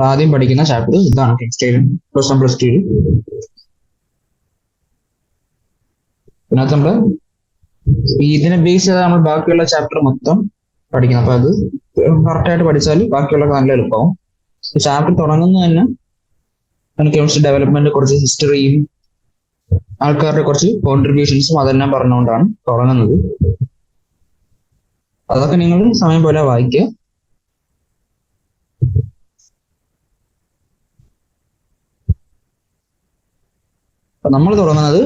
ആദ്യം പഠിക്കുന്ന ചാപ്റ്റർ ഇതാണ് കെമിസ്ട്രിയിൽ +1 +2. ഇതിനകത്ത് നമ്മള് ഇതിനെ ബേസ് ചെയ്താൽ നമ്മൾ ബാക്കിയുള്ള ചാപ്റ്റർ മൊത്തം പഠിക്കണം. അപ്പൊ അത് കറക്റ്റായിട്ട് പഠിച്ചാൽ ബാക്കിയുള്ള നല്ല എളുപ്പമാവും. ചാപ്റ്റർ തുടങ്ങുന്നത് തന്നെ കെമിസ്ട്രി ഡെവലപ്മെന്റ് കുറച്ച് ഹിസ്റ്ററിയും ആൾക്കാരുടെ കുറച്ച് കോൺട്രിബ്യൂഷൻസും അതെല്ലാം പറഞ്ഞുകൊണ്ടാണ് തുടങ്ങുന്നത്. അതൊക്കെ നിങ്ങൾ സമയം പോലെ വായിക്കുക. നമ്മൾ തുടങ്ങുന്നത്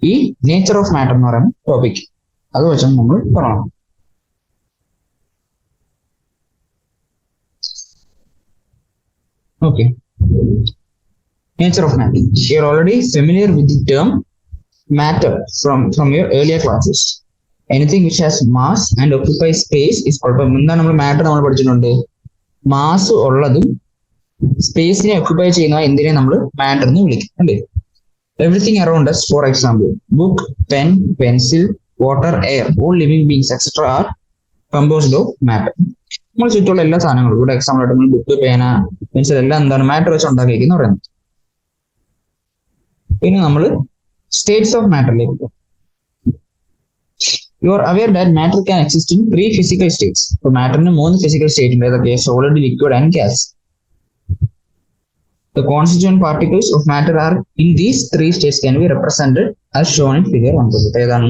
ഈ നേച്ചർ ഓഫ് മാറ്റർ എന്ന് പറയുന്ന ടോപ്പിക്, അത് വെച്ചാണ് നമ്മൾ തുടങ്ങണം. Okay. Nature of matter. You're already familiar with the term matter from your earlier classes. Anything which has mass and occupies space is called. എന്താണ് നമ്മൾ മാറ്റർ നമ്മൾ പഠിച്ചിട്ടുണ്ട്? മാസ് ഉള്ളതും സ്പേസിനെ ഒക്യുപ്പൈ ചെയ്യുന്ന എന്തിനെ നമ്മൾ മാറ്റർ എന്ന് വിളിക്കും അല്ലേ? Everything around us, for example, book, pen, pencil, water, air, all living beings, etc. are composed of matter. നമ്മൾ ചുറ്റുള്ള എല്ലാ സാധനങ്ങളും ഇവിടെ എക്സാമ്പിൾ ആയിട്ട് നമ്മൾ ബുക്ക്, പേന, പെൻസിൽ എല്ലാം എന്താണ് മാറ്റർ വെച്ച് ഉണ്ടാക്കിയിരിക്കുന്ന പറയുന്നത്. പിന്നെ നമ്മൾ സ്റ്റേറ്റ്സ് ഓഫ് മാറ്ററിലേക്ക് പോകും. You are aware that matter can exist in 3 physical states. ഇപ്പൊ മാറ്ററിന് 3 physical സ്റ്റേറ്റ് ഉണ്ട്. ഏതൊക്കെ? Solid, liquid and gas. The constituent particles of matter are in these 3 states can be represented as shown in figure 1. ഏതാണ്?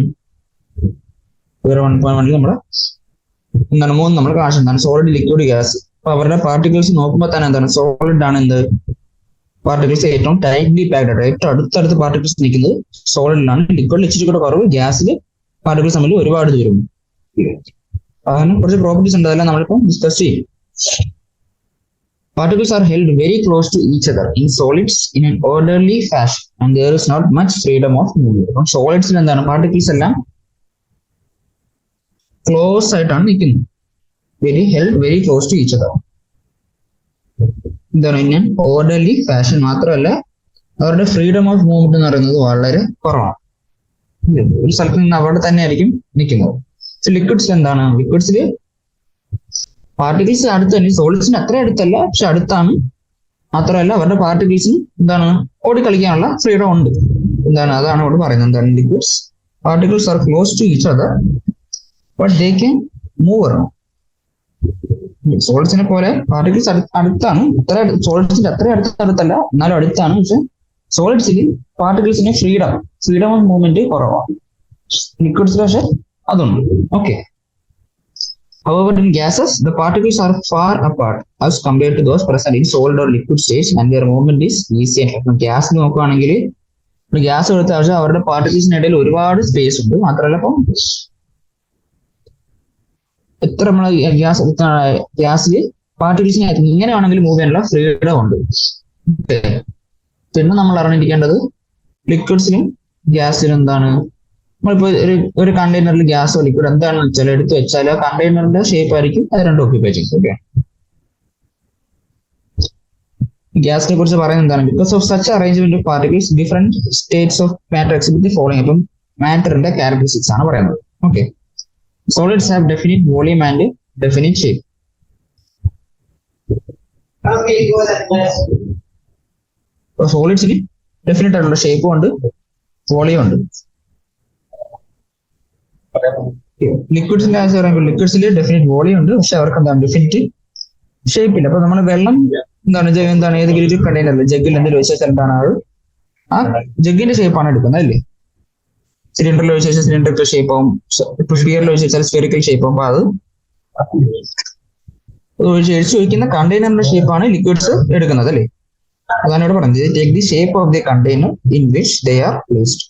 figure 1.1 നമ്മുടെ എന്താണ് 3 നമ്മൾ കാണിച്ചു. എന്താണ്? Solid, liquid, gas. അപ്പൊ അവരുടെ പാർട്ടിക്കിൾസ് നോക്കുമ്പോൾ തന്നെ എന്താണ്? സോളിഡ് ആണ് എന്ത് പാർട്ടിക്കിൾസ് ഏറ്റവും ടൈറ്റ്ലി പാക്ഡ് ആയിട്ട് ഏറ്റവും അടുത്തടുത്ത് പാർട്ടിക്കിൾസ് നിൽക്കുന്നത് സോളിഡിലാണ്. ലിക്വിഡിൽ ഇച്ചിരി കൂടെ കുറവ്, ഗ്യാസിൽ പാർട്ടിക്കിൾസ് തമ്മിൽ ഒരുപാട് ദൂരം. അങ്ങനെ കുറച്ച് പ്രോപ്പർട്ടീസ് ഉണ്ട്, അതെല്ലാം നമ്മളിപ്പോൾ ഡിസ്കസ് ചെയ്യും. Particles are held very close to each other in solids in an orderly fashion and there is not much freedom of movement. അപ്പം സോളിഡ്സിൽ എന്താണ്? പാർട്ടിക്കിൾസ് എല്ലാം ക്ലോസ് ആയിട്ടാണ് നിൽക്കുന്നത്. Very close to each other. എന്താണ്? In orderly fashion. മാത്രമല്ല അവരുടെ freedom of movement എന്ന് പറയുന്നത് വളരെ കുറവാണ്. ഒരു സ്ഥലത്ത് നിന്ന് അവിടെ തന്നെ ആയിരിക്കും നിൽക്കുന്നത്. ലിക്വിഡ്സിൽ എന്താണ്? ലിക്വിഡ്സിൽ പാർട്ടിക്കിൾസ് അടുത്ത് തന്നെ, സോളിഡ്സിന് അത്ര അടുത്തല്ല, പക്ഷെ അടുത്താണ്. മാത്രമല്ല അവരുടെ പാർട്ടിക്കിൾസിന് എന്താണ്? ഓടിക്കളിക്കാനുള്ള ഫ്രീഡം ഉണ്ട്. എന്താണ്? അതാണ് ഇവിടെ പറയുന്നത്. എന്താണ്? Liquids particles are close to each other but they can move around. സോളിഡ്സിനെ പോലെ പാർട്ടിക്കിൾസ് അടുത്താണ്, സോളിഡ്സിന്റെ അത്ര അടുത്തല്ല, എന്നാലും അടുത്താണ്. പക്ഷെ സോളിഡ്സിൽ പാർട്ടിക്കിൾസിന് ഫ്രീഡം ഓഫ് മൂവ്മെന്റ് കുറവാണ്. ലിക്വിഡ്സിൽ പക്ഷെ അതുണ്ട്. Okay. However, in gases, the particles are far apart as compared to those present in solid or liquid states and their movement is easy. Gas നോക്കുകയാണെങ്കിൽ ഗ്യാസ് എടുത്ത പക്ഷേ അവരുടെ പാർട്ടിക്കിൾസിനിടയിൽ ഒരുപാട് സ്പേസ് ഉണ്ട്. മാത്രമല്ല ഇപ്പം എത്ര നമ്മൾ ഗ്യാസിൽ പാർട്ടിക്കിൾസിനെ ഇങ്ങനെ വേണമെങ്കിൽ മൂവ് ചെയ്യാനുള്ള ഫ്രീഡം ഉണ്ട്. പിന്നെ നമ്മൾ അറിഞ്ഞിരിക്കേണ്ടത് ലിക്വിഡ്സിലും ഗ്യാസിലും എന്താണ്? നമ്മളിപ്പോ ഒരു കണ്ടെയ്നറിൽ ഗ്യാസോ ലിക്വിഡ് എന്താണെന്ന് വെച്ചാൽ എടുത്തു വെച്ചാൽ ആ കണ്ടെയ്നറിന്റെ ഷേപ്പ് ആയിരിക്കും അത് രണ്ടും ഓക്യുപ്പൈ ചെയ്യും. ഓക്കെ. ഗ്യാസിനെ കുറിച്ച് പറയുന്നത് എന്താണ്? Because of such arrangement of particles different states of matter exhibit the following. അപ്പം മാറ്ററിന്റെ ക്യാരക്ടറിസ്റ്റിക്സ് ആണ് പറയുന്നത്. Okay. Solids have definite volume and definite shape. സോളിഡ്സിന് ഡെഫിനിറ്റ് ആയിട്ടുള്ള ഷേപ്പും ഉണ്ട്, വോളിയം ഉണ്ട്. ലിക്വിഡ്സിന്റെ ആവശ്യം പറയുമ്പോൾ ലിക്വിഡ്സിൽ ഡെഫിനിറ്റ് വോളിയം ഉണ്ട്, പക്ഷെ അവർക്ക് എന്താണ്? ഡെഫിനിറ്റ് ഷേപ്പ് ഇല്ല. അപ്പൊ നമ്മൾ വെള്ളം എന്താണ് ഏതെങ്കിലും ഒരു കണ്ടെയ്നറിൽ ജഗ്ഗിൽ എന്തെങ്കിലും വെച്ചാൽ എന്താണ് ആ ജഗ്ഗിന്റെ ഷേപ്പാണ് എടുക്കുന്നത് അല്ലേ? സിലിണ്ടറിൽ വെച്ച് വെച്ചാൽ സിലിണ്ടറിക്കൽ ഷേപ്പ് ആവും, സ്പിയറിൽ വെച്ച് വെച്ചാൽ സ്ഫെറിക്കൽ ഷേപ്പ് ആവും. അപ്പൊ അത് ഒഴിച്ച് വയ്ക്കുന്ന കണ്ടെയ്നറിന്റെ ഷേപ്പാണ് ലിക്വിഡ്സ് എടുക്കുന്നത് അല്ലേ? അതാണ് ഇവിടെ പറഞ്ഞത്. Take the shape of the container in which they are placed.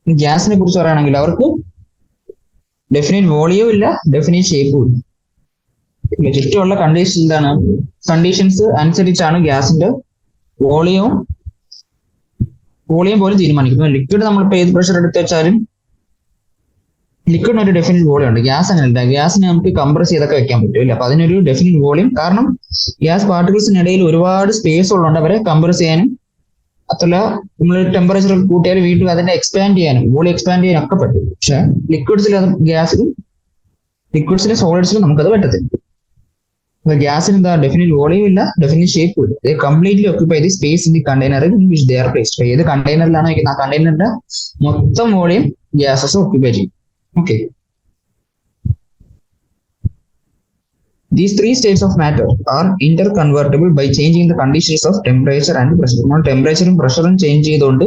ഗ്യാസിനെ കുറിച്ച് പറയുകയാണെങ്കിൽ അവർക്ക് ഡെഫിനിറ്റ് വോളിയവും ഇല്ല, ഡെഫിനിറ്റ് ഷേപ്പും ഇല്ല. ചുറ്റുമുള്ള കണ്ടീഷൻസ് അനുസരിച്ചാണ് ഗ്യാസിന്റെ വോളിയം പോലും തീരുമാനിക്കുന്നത്. ലിക്വിഡ് നമ്മളിപ്പോ ഏത് പ്രഷർ എടുത്ത് വെച്ചാലും ലിക്വിഡിന് ഒരു ഡെഫിനിറ്റ് വോളിയം ഉണ്ട്. ഗ്യാസ് അങ്ങനെയല്ല. ഗ്യാസിനെ നമുക്ക് കംപ്രസ് ചെയ്തൊക്കെ വെക്കാൻ പറ്റില്ല. അപ്പൊ അതിനൊരു ഡെഫിനിറ്റ് വോളിയം, കാരണം ഗ്യാസ് പാർട്ടിക്കിൾസിനിടയിൽ ഒരുപാട് സ്പേസ് ഉള്ളതുകൊണ്ട് അവരെ കംപ്രസ് ചെയ്യാനും അതല്ല നമ്മൾ ടെമ്പറേച്ചർ കൂട്ടിയാൽ വീണ്ടും അതിനെ എക്സ്പാൻഡ് ചെയ്യാനും വോളിയം എക്സ്പാൻഡ് ചെയ്യാനും ഒക്കെ പറ്റും. പക്ഷെ ലിക്വിഡ്സിൽ ഗ്യാസിൽ ലിക്വിഡ്സിലെ സോളിഡ്സിലും നമുക്കത് പറ്റത്തില്ല. അപ്പൊ ഗ്യാസിന് എന്താ ഡെഫിനിറ്റ് വോളിയം ഇല്ല, ഡെഫിനിറ്റ് ഷേപ്പ് ഇല്ല. They completely occupy the space in the container in which they are placed. ഏത് കണ്ടെയ്നറിലാണ് വയ്ക്കുന്നത് ആ കണ്ടെയ്നറിന്റെ മൊത്തം വോളിയം ഗ്യാസസ് ഓക്യുപ്പൈ ചെയ്യും. Okay. These three states of matter are interconvertible by changing the conditions of temperature and pressure. നമ്മൾ ടെമ്പറേച്ചറും പ്രഷറും change ചെയ്തുകൊണ്ട്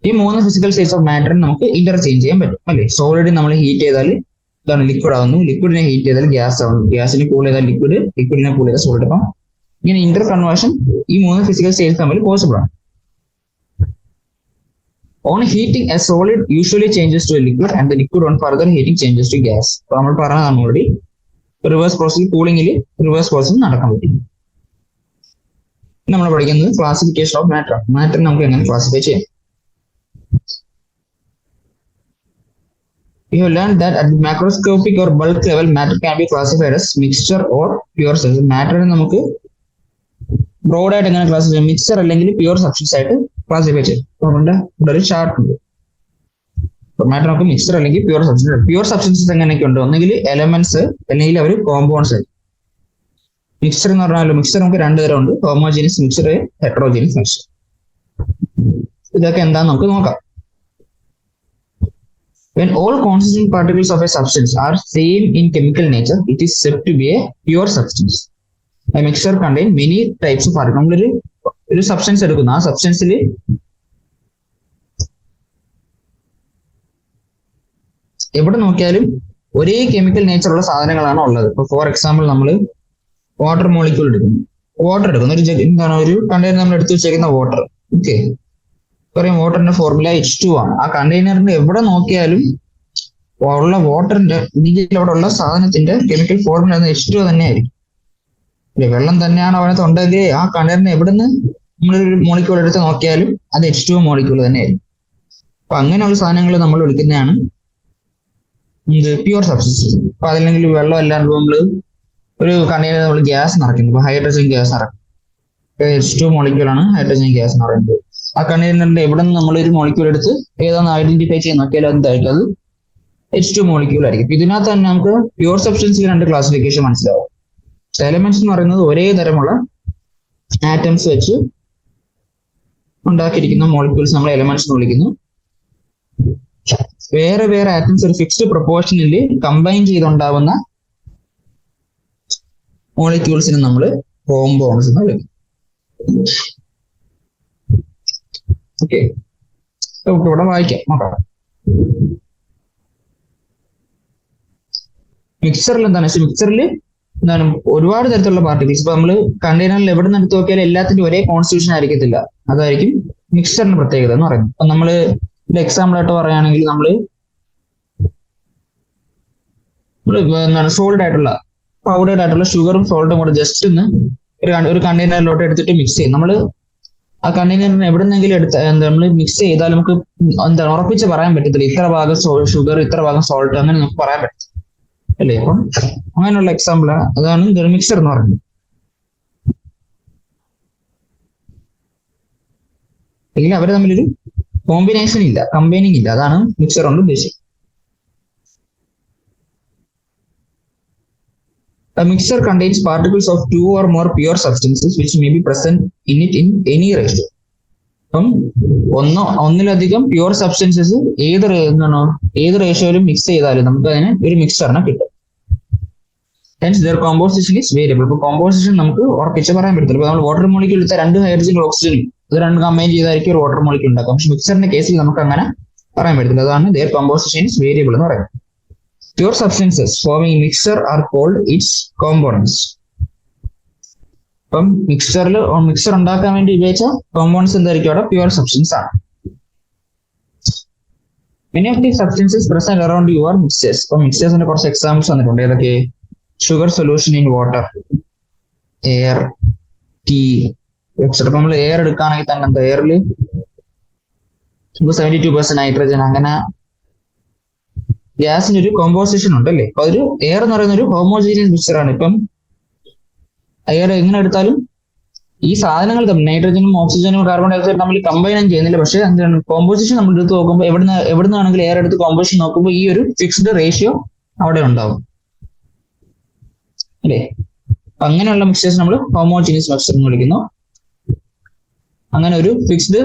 ഈ 3 ഫിസിക്കൽ സ്റ്റേറ്റ്സ് ഓഫ് മാറ്ററിന് നമുക്ക് ഇന്റർചേഞ്ച് ചെയ്യാൻ പറ്റും അല്ലേ. സോളിഡ് നമ്മൾ ഹീറ്റ് ചെയ്താൽ ഇതാണ് ലിക്വിഡ് ആവുന്നു, ലിക്വിഡിനെ ഹീറ്റ് ചെയ്താൽ ഗ്യാസ് ആവുന്നു, ഗ്യാസിനെ കൂൾ ചെയ്താൽ ലിക്വിഡ്, ലിക്വിഡിനെ കൂൾ ചെയ്താൽ സോളിഡ്. അപ്പം ഇങ്ങനെ ഇന്റർ കൺവേർഷൻ ഈ 3 ഫിസിക്കൽ സ്റ്റേറ്റ്സ് തമ്മിൽ പോസിബിൾ ആണ്. On heating, a solid usually changes to a liquid and the liquid on further heating changes to gas. അപ്പൊ നമ്മൾ പറഞ്ഞതാണ് ഓൾറെഡി റിവേഴ്സ് പ്രോസസ് കൂളിംഗിൽ റിവേഴ്സ് പ്രോസസ് നടക്കാൻ പറ്റും. നമ്മൾ പഠിക്കുന്നത് ക്ലാസിഫിക്കേഷൻ ഓഫ് മാറ്റർ. മാറ്റർ നമുക്ക് എങ്ങനെ ക്ലാസിഫൈ ചെയ്യാം? We have learned that at the macroscopic or bulk level, matter can be classified as mixture or pure substance. Matter നമുക്ക് ബ്രോഡ് ആയിട്ട് എങ്ങനെ ക്ലാസിഫൈ ചെയ്യാം? മിക്സർ അല്ലെങ്കിൽ പ്യൂർ സബ്സ്റ്റൻസ് ആയിട്ട് ക്ലാസിഫൈ ചെയ്യും. അതുകൊണ്ട് ഇവിടെ ഒരു ചാർട്ട് ഉണ്ട്. മാറ്റർ നമുക്ക് മിക്സർ അല്ലെങ്കിൽ പ്യൂർ സബ്സ്റ്റൻസ്. പ്യൂർ സബ്സ്റ്റൻസസ് എങ്ങനെയൊക്കെ ഉണ്ട്? ഒന്നുകിൽ എലമെന്റ്സ് അല്ലെങ്കിൽ അവർ കോമ്പൗണ്ട്സ് ആയിരിക്കും. മിക്സർ എന്ന് പറഞ്ഞാൽ മിക്സർ നമുക്ക് 2 തരം ഉണ്ട്, ഹോമോജീനിയസ് മിക്സർ, ഹെറ്ററോജീനിയസ് മിക്സർ. ഇതൊക്കെ എന്താന്ന് നമുക്ക് നോക്കാം. When all constituent particles of a substance are same in chemical nature, it is said to be a pure substance. A mixture contains many types of particles. നമ്മളൊരു substance എടുക്കുന്നു, ആ സബ്സ്റ്റൻസിൽ എവിടെ നോക്കിയാലും ഒരേ കെമിക്കൽ നേച്ചർ ഉള്ള സാധനങ്ങളാണ് ഉള്ളത്. ഇപ്പൊ ഫോർ എക്സാമ്പിൾ നമ്മൾ വാട്ടർ മോളിക്യൂൾ എടുക്കുന്നു, ഒരു കണ്ടെയ്നർ നമ്മൾ എടുത്തു വെച്ചേക്കുന്ന വാട്ടർ. ഓക്കെ, പറയും വാട്ടറിന്റെ ഫോർമുല H2 ആണ്. ആ കണ്ടെയ്നറിന്റെ എവിടെ നോക്കിയാലും ഉള്ള വാട്ടറിന്റെ അവിടെ ഉള്ള സാധനത്തിന്റെ കെമിക്കൽ ഫോർമുല H2 തന്നെ ആയിരിക്കും. വെള്ളം തന്നെയാണ് അതിനകത്ത് ഉണ്ടെങ്കിൽ ആ കണ്ടെയ്നറിന് എവിടുന്ന് നമ്മളൊരു മോളിക്യൂൾ എടുത്ത് നോക്കിയാലും അത് H2 മോളിക്യൂൾ തന്നെ ആയിരിക്കും. അപ്പൊ അങ്ങനെയുള്ള സാധനങ്ങൾ നമ്മൾ വിളിക്കുന്നതാണ് പ്യൂർ സബ്സ്റ്റൻസസ്. അപ്പൊ അതല്ലെങ്കിൽ വെള്ളം അല്ലാണ്ട് നമ്മള് ഒരു കണ്ടെയ്നർ നമ്മൾ ഗ്യാസ് നിറയ്ക്കുന്നു, ഇപ്പൊ ഹൈഡ്രജൻ ഗ്യാസ് നിറയ്ക്കും, H2 മോളിക്യൂൾ ആണ് ഹൈഡ്രജൻ ഗ്യാസ് എന്ന് പറയുന്നത്. ആ കണ്ടെയ്നറിന്റെ എവിടെ നിന്ന് നമ്മളൊരു മോളിക്യൂൾ എടുത്ത് ഏതാണെന്ന് ഐഡന്റിഫൈ ചെയ്യാൻ നോക്കിയാലും എന്തായിരിക്കും? അത് H2 മോളിക്യൂൾ ആയിരിക്കും. ഇതിനകത്ത് തന്നെ നമുക്ക് പ്യൂർ സബ്സ്റ്റൻസിൽ 2 ക്ലാസിഫിക്കേഷൻ മനസ്സിലാവും. എലമെന്റ്സ് എന്ന് പറയുന്നത് ഒരേ തരമുള്ള ആറ്റംസ് വെച്ച് ഉണ്ടാക്കിയിരിക്കുന്ന മോളിക്യൂൾസ് നമ്മൾ എലമെന്റ്സ് എന്ന് വിളിക്കുന്നു. വേറെ വേറെ ആറ്റംസ് ഒരു ഫിക്സ്ഡ് പ്രൊപ്പോർഷനിൽ കമ്പൈൻ ചെയ്തുണ്ടാവുന്ന മോളിക്യൂൾസിന് നമ്മൾ കോമ്പൗണ്ട്സ് എന്ന് വിളിക്കും. ഓക്കെ, നമുക്ക് ഇവിടെ വായിക്കാം, നോക്കാം. മിക്സറിൽ എന്താണ്? മിക്സറിൽ എന്താണ്? ഒരുപാട് തരത്തിലുള്ള പാർട്ടിക്കിൾസ്. ഇപ്പൊ നമ്മൾ കണ്ടെയ്നറിൽ എവിടെ നിന്ന് എടുത്ത് നോക്കിയാലും എല്ലാത്തിൻ്റെ ഒരേ കോൺസ്റ്റിറ്റ്യൂഷൻ ആയിരിക്കത്തില്ല. അതായിരിക്കും മിക്സറിന്റെ പ്രത്യേകത എന്ന് പറയുന്നത്. അപ്പൊ നമ്മള് എക്സാമ്പിൾ ആയിട്ട് പറയുകയാണെങ്കിൽ നമ്മള് എന്താണ് സോൾഡ് ആയിട്ടുള്ള പൗഡേർഡ് ആയിട്ടുള്ള ഷുഗറും സോൾട്ടും കൂടെ ജസ്റ്റ് ഒന്ന് ഒരു കണ്ടെയ്നറിലോട്ട് എടുത്തിട്ട് മിക്സ് ചെയ്യും. നമ്മള് ആ കണ്ടെയ്നറിന് എവിടെന്നെങ്കിലും എടുത്ത് നമ്മൾ മിക്സ് ചെയ്താൽ നമുക്ക് എന്താണ് ഉറപ്പിച്ച് പറയാൻ പറ്റത്തില്ല ഇത്ര ഭാഗം ഷുഗർ ഇത്ര ഭാഗം സോൾട്ട് അങ്ങനെ നമുക്ക് പറയാൻ പറ്റും അല്ലേ. അപ്പം അങ്ങനെയുള്ള എക്സാമ്പിൾ അതാണ് മിക്സർ എന്ന് പറയുന്നത്. അല്ലെങ്കിൽ അവർ തമ്മിലൊരു കോമ്പിനേഷൻ ഇല്ല, കമ്പൈനിങ് ഇല്ല. അതാണ് മിക്സർ കൊണ്ട് ഉദ്ദേശിക്കുന്നത്. A mixture contains particles of 2 or more pure substances which may be present in it in any ratio. അപ്പം ഒന്നിലധികം പ്യൂർ സബ്സ്റ്റൻസസ് ഏത് റേഷ്യോയിലും മിക്സ് ചെയ്താലും നമുക്ക് അതിന് ഒരു മിക്സറിനെ കിട്ടും. Hence their composition is variable. ഇപ്പൊ കോമ്പോസിഷൻ നമുക്ക് ഉറപ്പിച്ച് പറയാൻ പറ്റത്തില്ല. ഇപ്പൊ നമ്മൾ വാട്ടർ മോളിക്യൂൾ എടുത്ത 2 ഹൈഡ്രജൻ ഓക്സിജൻ ഇത് 2 കമ്പൈൻ ചെയ്തായിരിക്കും ഒരു വാട്ടർ മോളിക്യൂൾ ഉണ്ടാക്കാം. പക്ഷെ മിക്സറിന്റെ കേസിൽ നമുക്ക് അങ്ങനെ പറയാൻ പറ്റത്തില്ല. അതാണ് their composition is variable എന്ന് പറയുന്നത്. Pure substances forming mixture are called its components. അപ്പം മിക്സർ ഉണ്ടാക്കാൻ വേണ്ടി ഉപയോഗിച്ച കോമ്പൗണ്ട്സ് എന്തായിരിക്കും? അവിടെ പ്യൂർ സബ്സ്റ്റൻസ് ആണ്. Many of these substances present around you are mixtures. അപ്പം മിക്സേഴ്സിന്റെ കുറച്ച് എക്സാമ്പിൾസ് വന്നിട്ടുണ്ട്. ഏതൊക്കെ? Sugar solution in water, air, tea, etcetera. നമ്മൾ എയർ എടുക്കുകയാണെങ്കിൽ തന്നെ എന്താ എയറിൽ 72% നൈട്രജൻ, അങ്ങനെ ഗ്യാസിന് ഒരു കോമ്പോസിഷൻ ഉണ്ടല്ലേ. അപ്പൊ ഒരു എയർ എന്ന് പറയുന്ന ഒരു ഹോമോജീനിയസ് മിക്സ്ചർ ആണ്. ഇപ്പം എയർ എങ്ങനെ എടുത്താലും ഈ സാധനങ്ങൾ തമ്മിൽ നൈട്രജനും ഓക്സിജനും കാർബൺ ഡൈ ഓക്സൈഡ് തമ്മിൽ കമ്പൈൻ ചെയ്യുന്നില്ല. പക്ഷെ എന്താണ് കോമ്പോസിഷൻ നമ്മൾ എടുത്ത് നോക്കുമ്പോൾ എവിടുന്നാണെങ്കിൽ എയർ എടുത്ത് കോമ്പോസിഷൻ നോക്കുമ്പോൾ ഈ ഒരു ഫിക്സ്ഡ് റേഷ്യോ അവിടെ ഉണ്ടാവും. അല്ലേ? അങ്ങനെയുള്ള മിക്സേഴ്സ് നമ്മൾ ഹോമോജീനിയസ് മിക്സർ എന്ന് വിളിക്കുന്നു. അങ്ങനെ ഒരു ഫിക്സ്ഡ്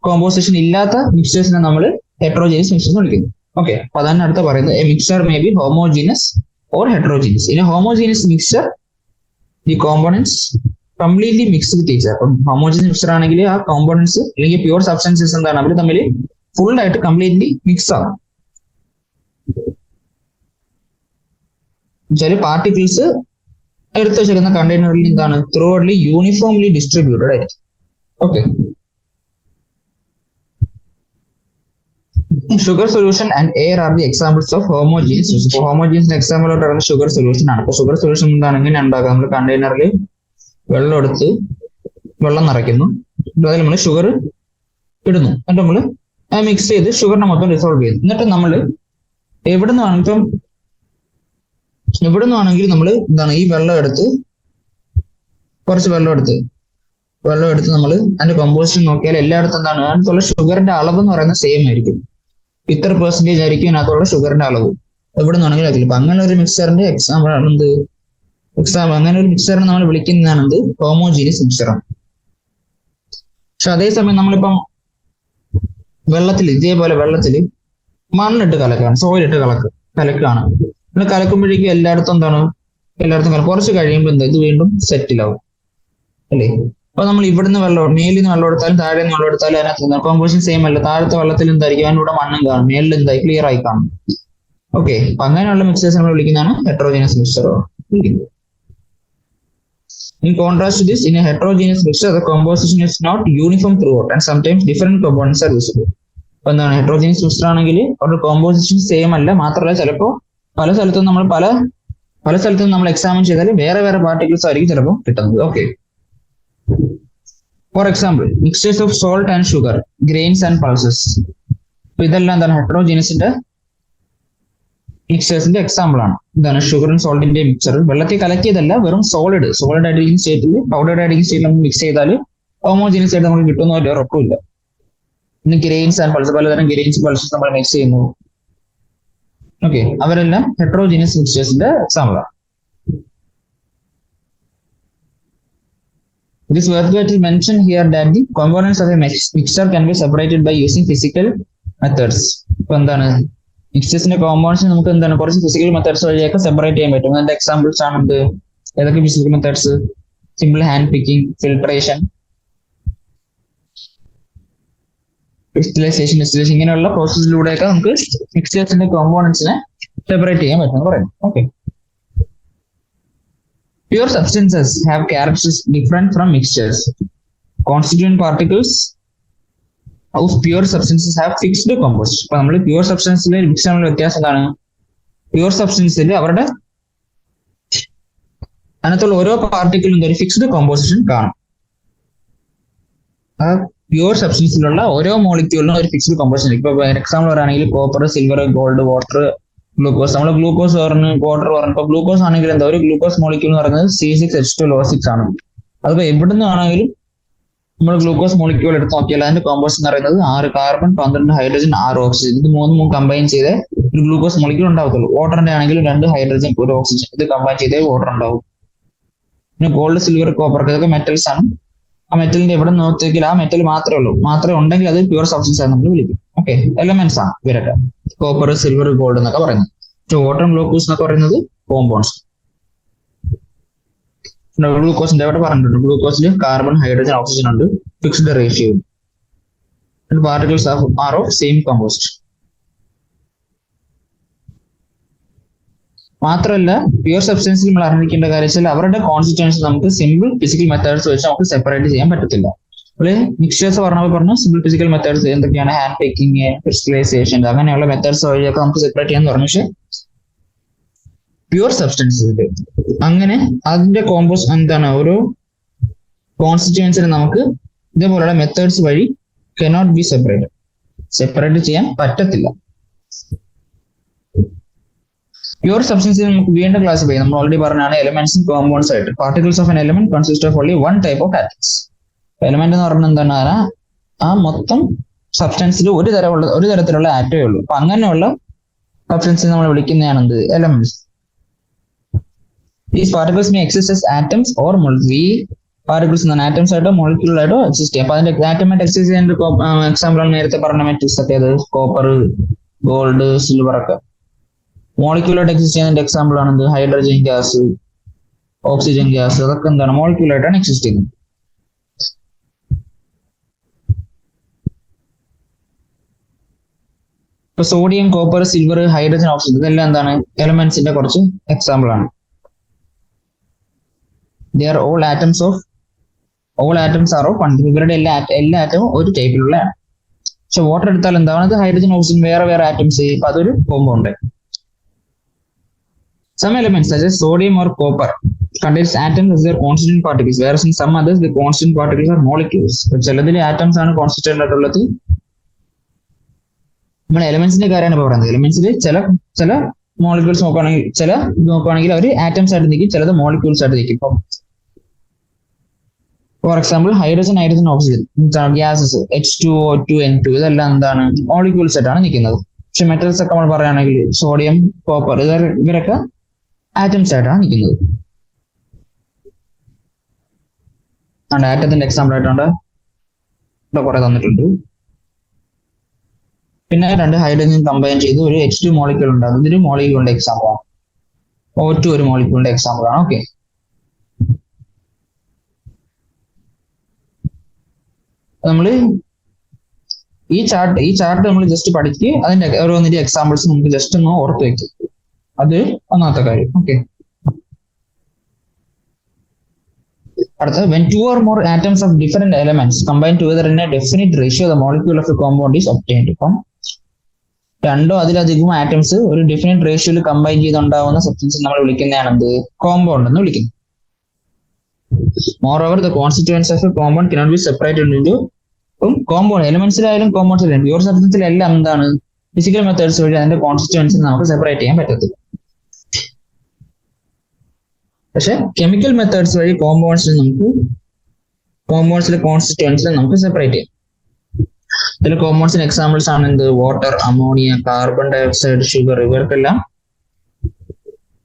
കോമ്പോസിഷൻ ഇല്ലാത്ത മിക്സേഴ്സിനെ നമ്മൾ ഹെറ്ററോജീനിയസ് മിക്സർ എന്ന് വിളിക്കുന്നു. ഓക്കെ, അപ്പൊ അതാണ് അടുത്ത പറയുന്നത്. A mixture may be homogeneous or heterogeneous. ഇനി homogeneous mixture the components completely mix with each. അപ്പം ഹോമോജീനിയസ് മിക്സർ ആണെങ്കിൽ ആ കോമ്പോണൻസ് അല്ലെങ്കിൽ പ്യൂർ സബ്സ്റ്റൻസസ് എന്താണ് അവർ തമ്മിൽ ഫുൾ ആയിട്ട് കംപ്ലീറ്റ്ലി മിക്സ് ആവും. ചില പാർട്ടിക്കിൾസ് എടുത്തു വെച്ചിരുന്ന കണ്ടെയ്നറിൽ എന്താണ് ത്രൂ ഔട്ട്ലി യൂണിഫോംലി ഡിസ്ട്രിബ്യൂട്ടഡ് ആയിരിക്കും. Okay, sugar solution and air are the examples of homogeneous. Homogeneous example ആയിട്ട് പറയുന്നത് ഷുഗർ സൊല്യൂഷൻ ആണ്. അപ്പൊ ഷുഗർ സൊല്യൂഷൻ എന്താണ് എങ്ങനെ ഉണ്ടാക്കുക? നമ്മൾ കണ്ടെയ്നറിൽ വെള്ളം നിറയ്ക്കുന്നു, അതിൽ നമ്മൾ ഷുഗർ ഇടുന്നു, എന്നിട്ട് നമ്മൾ മിക്സ് ചെയ്ത് ഷുഗറിനെ മൊത്തം ഡിസോൾവ് ചെയ്യുന്നു. എന്നിട്ട് നമ്മൾ എവിടെ നിന്നാണെങ്കിൽ നമ്മൾ എന്താണ് ഈ കുറച്ച് വെള്ളം എടുത്ത് നമ്മൾ അതിന്റെ കമ്പോസിഷൻ നോക്കിയാൽ എല്ലായിടത്തും എന്താണ് അതിനകത്തുള്ള ഷുഗറിന്റെ അളവ് എന്ന് പറയുന്നത് സെയിം ആയിരിക്കും. ഇത്ര പെർസെന്റേജ് ആയിരിക്കും അതിനകത്തുള്ള ഷുഗറിന്റെ അളവ് എവിടെ നിന്നാണെങ്കിൽ അതിൽ. അപ്പൊ അങ്ങനെ ഒരു മിക്സറിന്റെ എക്സാമ്പിൾ അങ്ങനെ ഒരു മിക്സറിനെ നമ്മൾ വിളിക്കുന്നതാണ് ഹോമോജീനിയസ് മിക്സറാണ്. പക്ഷെ അതേസമയം നമ്മളിപ്പം ഇതേപോലെ വെള്ളത്തിൽ മണ്ണിട്ട് കലക്കാണ്, സോയിലിട്ട് കലക്കാണ്. നമ്മൾ കലക്കുമ്പോഴേക്കും എല്ലായിടത്തും കുറച്ച് കഴിയുമ്പോൾ ഇത് വീണ്ടും സെറ്റിലാവും അല്ലേ? അപ്പൊ നമ്മൾ ഇവിടുന്ന് മേലിൽ നിന്ന് വെള്ളം എടുത്താലും താഴെ നിന്ന് വെള്ളം എടുത്താലും അതിനകത്ത് കോമ്പോസിഷൻ സെയിം അല്ല. താഴത്തെ വെള്ളത്തിൽ എന്തായിരിക്കും അതിലൂടെ മണ്ണും കാണും, മേലിൽ എന്തായി ക്ലിയർ ആയി കാണും. ഓക്കെ, അപ്പൊ അങ്ങനെയുള്ള മിക്സേഴ്സ് നമ്മൾ വിളിക്കുന്നതാണ് heterogeneous mixer. In contrast to this, in a heterogeneous mixture, the composition is not uniform throughout and sometimes different components are visible. അപ്പൊ എന്താണ് ഹെറ്ററോജീനിയസ് മിക്സർ ആണെങ്കിൽ അവരുടെ കോമ്പോസിഷൻ സെയിം അല്ല, മാത്രമല്ല ചിലപ്പോൾ പല സ്ഥലത്തും നമ്മൾ എക്സാമിൻ ചെയ്താൽ വേറെ പാർട്ടിക്കിൾസ് ആയിരിക്കും ചിലപ്പോൾ കിട്ടുന്നത്. Okay, for example mixtures of salt and sugar, grains and pulses. അപ്പൊ ഇതെല്ലാം എന്താണ് ഹെറ്ററോജീനിയസിന്റെ മിക്സേഴ്സിന്റെ എക്സാമ്പിൾ ആണ്. ഇതാണ് ഷുഗറും സോൾട്ടിന്റെ മിക്സർ. വെള്ളത്തിൽ കലക്കിയതല്ല, വെറും സോളിഡ് ആയിരിക്കും സ്റ്റേറ്റിൽ, പൗഡേർഡ് ആയിരിക്കും സ്റ്റേറ്റിൽ നമ്മൾ മിക്സ് ചെയ്താൽ ഹോമോജീനിയസ് ആയിട്ട് നമുക്ക് കിട്ടുന്ന ഒരു ഉറപ്പില്ല. ഇന്ന് ഗ്രെയിൻസ് ആൻഡ് പൾസസ്, പലതരം ഗ്രെയിൻസ് പൾസസ് നമ്മൾ മിക്സ് ചെയ്യുന്നു. ഓക്കെ, അവരെല്ലാം ഹെറ്ററോജീനിയസ് മിക്സേഴ്സിന്റെ എക്സാമ്പിൾ ആണ്. It is worthwhile to mention here that the components of a mixture can be separated by using physical methods. ഇപ്പൊ എന്താണ് മിക്സേഴ്സിന്റെ കോമ്പൗണ്ട്സ് നമുക്ക് എന്താണ് കുറച്ച് ഫിസിക്കൽ മെത്തേഡ്സ് വഴിയൊക്കെ സെപ്പറേറ്റ് ചെയ്യാൻ പറ്റും. അതിന്റെ എക്സാമ്പിൾസ് ആണ് ഏതൊക്കെ physical methods? Simple hand picking, filtration, crystallisation, distillation, ഇങ്ങനെയുള്ള പ്രോസസ്സിലൂടെയൊക്കെ നമുക്ക് മിക്സേഴ്സിന്റെ കോമ്പൗണ്ട്സിനെ സെപ്പറേറ്റ് ചെയ്യാൻ പറ്റും പറയുന്നത്. Okay, pure substances have characteristics different from mixtures. Constituent particles of pure substances have fixed composition. അപ്പൊ നമ്മൾ പ്യൂർ സബ്സ്റ്റൻസിലെ മിക്സറിന്റെ വ്യത്യാസം എന്താണ്? പ്യൂർ സബ്സ്റ്റൻസിൽ അവരുടെ അതിനകത്തുള്ള ഓരോ പാർട്ടിക്കിളും ഒരു ഫിക്സ്ഡ് കോമ്പോസിഷൻ കാണും. ആ പ്യൂർ സബ്സ്റ്റൻസിലുള്ള ഓരോ മോളിക്യൂളിനും ഒരു ഫിക്സ്ഡ് കോമ്പോസിഷൻ. ഇപ്പൊ എക്സാമ്പിൾ പറയുകയാണെങ്കിൽ copper, silver, gold, water, glucose. നമ്മൾ ഗ്ലൂക്കോസ് വാട്ടർ പറഞ്ഞു. ഇപ്പൊ ഗ്ലൂക്കോസ് ആണെങ്കിൽ എന്താ ഒരു ഗ്ലൂക്കോസ് മോളിക്യൂൾ എന്ന് പറയുന്നത് C6H12O6 ആണ്. അതിപ്പോ എവിടെ നിന്നാണെങ്കിലും നമ്മൾ ഗ്ലൂക്കോസ് മോളിക്യൂൾ എടുത്ത് നോക്കിയാൽ അതിന്റെ കോമ്പോസിഷൻ എന്ന് പറയുന്നത് 6 കാർബൺ, 12 ഹൈഡ്രജൻ, 6 ഓക്സിജൻ. ഇത് മൂന്നും കമ്പൈൻ ചെയ്ത് ഒരു ഗ്ലൂക്കോസ് മോളിക്യൂൾ ഉണ്ടാവത്തുള്ളൂ. വാട്ടറിന്റെ ആണെങ്കിൽ 2 ഹൈഡ്രജൻ, 1 ഓക്സിജൻ. ഇത് കമ്പൈൻ ചെയ്തേ വാട്ടർ ഉണ്ടാവും. പിന്നെ ഗോൾഡ്, സിൽവർ, കോപ്പർ ഇതൊക്കെ മെറ്റൽസ് ആണ്. ആ മെറ്റലിന്റെ എവിടെ നോക്കിയാൽ ആ മെറ്റൽ മാത്രമേ ഉണ്ടെങ്കിൽ അത് പ്യൂർ സബ്സ്റ്റൻസ് ആണ് നമ്മൾ വിളിക്കും. ഓക്കെ, എലമെന്റ്സ് ആണ് ഇവരൊക്കെ, കോപ്പർ, സിൽവർ, ഗോൾഡ് എന്നൊക്കെ പറയുന്നത്. വാട്ടർ, ഗ്ലൂക്കോസ് എന്നൊക്കെ പറയുന്നത് കോമ്പൗണ്ട്സ്. ഗ്ലൂക്കോസിന്റെ അവിടെ പറഞ്ഞിട്ടുണ്ട്, ഗ്ലൂക്കോസിൽ കാർബൺ, ഹൈഡ്രജൻ, ഓക്സിജൻ ഉണ്ട്, fixed ratio. Particles R of same composition. മാത്രമല്ല പ്യൂർ സബ്സ്റ്റൻസിൽ നമ്മൾ അറിഞ്ഞിരിക്കേണ്ട കാര്യം വെച്ചാൽ അവരുടെ കോൺസ്റ്റിറ്റ്യൂൻസ് നമുക്ക് സിമ്പിൾ ഫിസിക്കൽ മെത്തേഡ്സ് വെച്ച് നമുക്ക് സെപ്പറേറ്റ് ചെയ്യാൻ പറ്റത്തില്ല. മിക്സ്ചേഴ്സ് പറഞ്ഞു സിമ്പിൾ ഫിസിക്കൽ മെത്തേഡ്സ് എന്തൊക്കെയാണ്? ഹാൻഡ് പിക്കിംഗ്, ക്രിസ്റ്റലൈസേഷൻ, അങ്ങനെയുള്ള മെത്തേഡ്സ് വഴിയൊക്കെ നമുക്ക് സെപ്പറേറ്റ് ചെയ്യാൻ പറഞ്ഞു. പക്ഷെ പ്യൂർ സബ്സ്റ്റൻസിൽ അങ്ങനെ അതിന്റെ എന്താണ് ഓരോ കോൺസ്റ്റിറ്റ്യൂൻസിനെ നമുക്ക് ഇതേപോലെയുള്ള മെത്തേഡ്സ് വഴി കനോട്ട് ബി സെപ്പറേറ്റ് ചെയ്യാൻ പറ്റത്തില്ല. പ്യൂർ സബ്സ്റ്റൻസിൽ നമുക്ക് വീണ്ടും ക്ലാസിഫൈ ചെയ്യാം. നമ്മൾ ഓൾറെഡി പറഞ്ഞാണ് എലിമെന്റ്സും കോമ്പൗണ്ട്സ് ആയിട്ട്. Particles of N element consist of only one type of atoms. Element എന്ന് പറഞ്ഞാൽ എന്താണ്? ആ മൊത്തം സബ്സ്റ്റൻസിൽ ഒരു തരത്തിലുള്ള ആറ്റമേ ഉള്ളൂ. അപ്പൊ അങ്ങനെയുള്ള സബ്സ്റ്റൻസിൽ നമ്മൾ വിളിക്കുന്നതാണ് elements. These particles may exist as atoms or ഈ പാർട്ടിക്കിൾസ് ആറ്റംസ് ആയിട്ടോ മോളിക്യൂൾ ആയിട്ടോ എക്സിസ്റ്റ് ചെയ്യും. അപ്പൊ അതിന്റെ ആറ്റമായിട്ട് എക്സിസ്റ്റ് ചെയ്യുന്ന എക്സാമ്പിൾ ആണ് നേരത്തെ പറഞ്ഞ മെറ്റൽസ് ഒക്കെ, കോപ്പർ, ഗോൾഡ്, സിൽവർ ഒക്കെ. മോളിക്യൂളായിട്ട് എക്സിസ്റ്റ് ചെയ്യുന്നതിന്റെ എക്സാമ്പിൾ ആണ് എന്ത്? ഹൈഡ്രജൻ ഗ്യാസ്, ഓക്സിജൻ ഗ്യാസ്, അതൊക്കെ എന്താണ്? മോളിക്യൂളായിട്ടാണ് എക്സിസ്റ്റ് ചെയ്യുന്നത്. ഇപ്പൊ sodium, copper, silver, hydrogen, oxygen ഇതെല്ലാം എന്താണ്? എലമെന്റ്സിന്റെ കുറച്ച് എക്സാമ്പിൾ ആണ്. They are all atoms of ഇവരുടെ എല്ലാ ആറ്റവും ഒരു ടൈപ്പിലുള്ളതാണ്. പക്ഷെ വാട്ടർ എടുത്താൽ എന്താണ്? ഹൈഡ്രജൻ, ഓക്സിജൻ വേറെ വേറെ ആറ്റംസ്. ഇപ്പൊ അതൊരു compound. Some elements such as sodium or copper contains atoms as their constituent particles, whereas in some others the constituent particles are molecules. ചിലതിൽ ആറ്റംസ് ആണ് കോൺസ്റ്റിറ്റ്യൂന്റ് ആയിട്ടുള്ളത്. നമ്മൾ എലമെന്റ്സിന്റെ കാര്യമാണ് ഇപ്പൊ പറയുന്നത്. എലമെന്റ്സിൽ ചില മോളിക്യൂൾസ് നോക്കുകയാണെങ്കിൽ അവർ ആറ്റംസ് ആയിട്ട് നിൽക്കും, ചിലത് മോളിക്യൂൾസ് ആയിട്ട് നിൽക്കും. ഇപ്പം four example hydrogen, oxygen, gases H2O2, N2 ഇതെല്ലാം എന്താണ്? മോളിക്യൂൾസ് ആയിട്ടാണ് നിൽക്കുന്നത്. പക്ഷെ മെറ്റൽസ് ഒക്കെ നമ്മൾ പറയുകയാണെങ്കിൽ സോഡിയം, കോപ്പർ ഇവരൊക്കെ ആറ്റംസ് ആയിട്ടാണ് നിൽക്കുന്നത്. ആറ്റത്തിന്റെ എക്സാമ്പിൾ ആയിട്ടുണ്ട് ഇവിടെ കുറെ തന്നിട്ടുണ്ട്. പിന്നെ 2 ഹൈഡ്രജൻ കമ്പൈൻ ചെയ്ത് ഒരു H2 മോളിക്യൂൾ ഉണ്ടാകും. ഇതൊരു മോളിക്യൂളിന്റെ എക്സാമ്പിൾ ആണ്. O2 ഒരു മോളിക്യൂളിന്റെ എക്സാമ്പിൾ ആണ്. ഓക്കെ, നമ്മള് ഈ ചാർട്ട് നമ്മൾ ജസ്റ്റ് പഠിക്കുക, അതിന്റെ ഓരോന്നിന്റെ എക്സാമ്പിൾസ് നമുക്ക് ജസ്റ്റ് ഒന്ന് ഓർത്ത് വെക്കും. അത് ഒന്നാമത്തെ കാര്യം. ഓക്കെ, അടുത്ത when 2 or more atoms of different elements combine together in a definite ratio the molecule of a compound is obtained. ഇപ്പം 2 അതിലധികം ആറ്റംസ് ഒരു ഡെഫിനിറ്റ് റേഷ്യോയിൽ കമ്പൈൻ ചെയ്തുണ്ടാവുന്ന സബ്സ്റ്റൻസ് നമ്മൾ വിളിക്കുന്നതാണ് എന്ത്? കോമ്പൗണ്ട് എന്ന് വിളിക്കുന്നത്. Moreover, the constituents of a compound cannot be separated into compound എലിമെന്റ്സിലായാലും കോമ്പൗണ്ട്സിലായാലും pure സബ്സ്റ്റൻസിലെല്ലാം എന്താണ്? ഫിസിക്കൽ മെത്തേഡ്സ് വഴി അതിന്റെ കോൺസ്റ്റിറ്റ്യുവൻസി നമുക്ക് സെപ്പറേറ്റ് ചെയ്യാൻ പറ്റത്തില്ല. പക്ഷെ കെമിക്കൽ മെത്തേഡ്സ് വഴി കോമ്പൗണ്ട്സിലെ കോൺസ്റ്റിറ്റ്യുവൻസിനെ നമുക്ക് സെപ്പറേറ്റ് ചെയ്യാം. ഇതിൽ കോമ്പൗണ്ട്സിന് എക്സാമ്പിൾസ് ആണ് എന്ത്? Water, ammonia, carbon dioxide, sugar, ഇവർക്കെല്ലാം.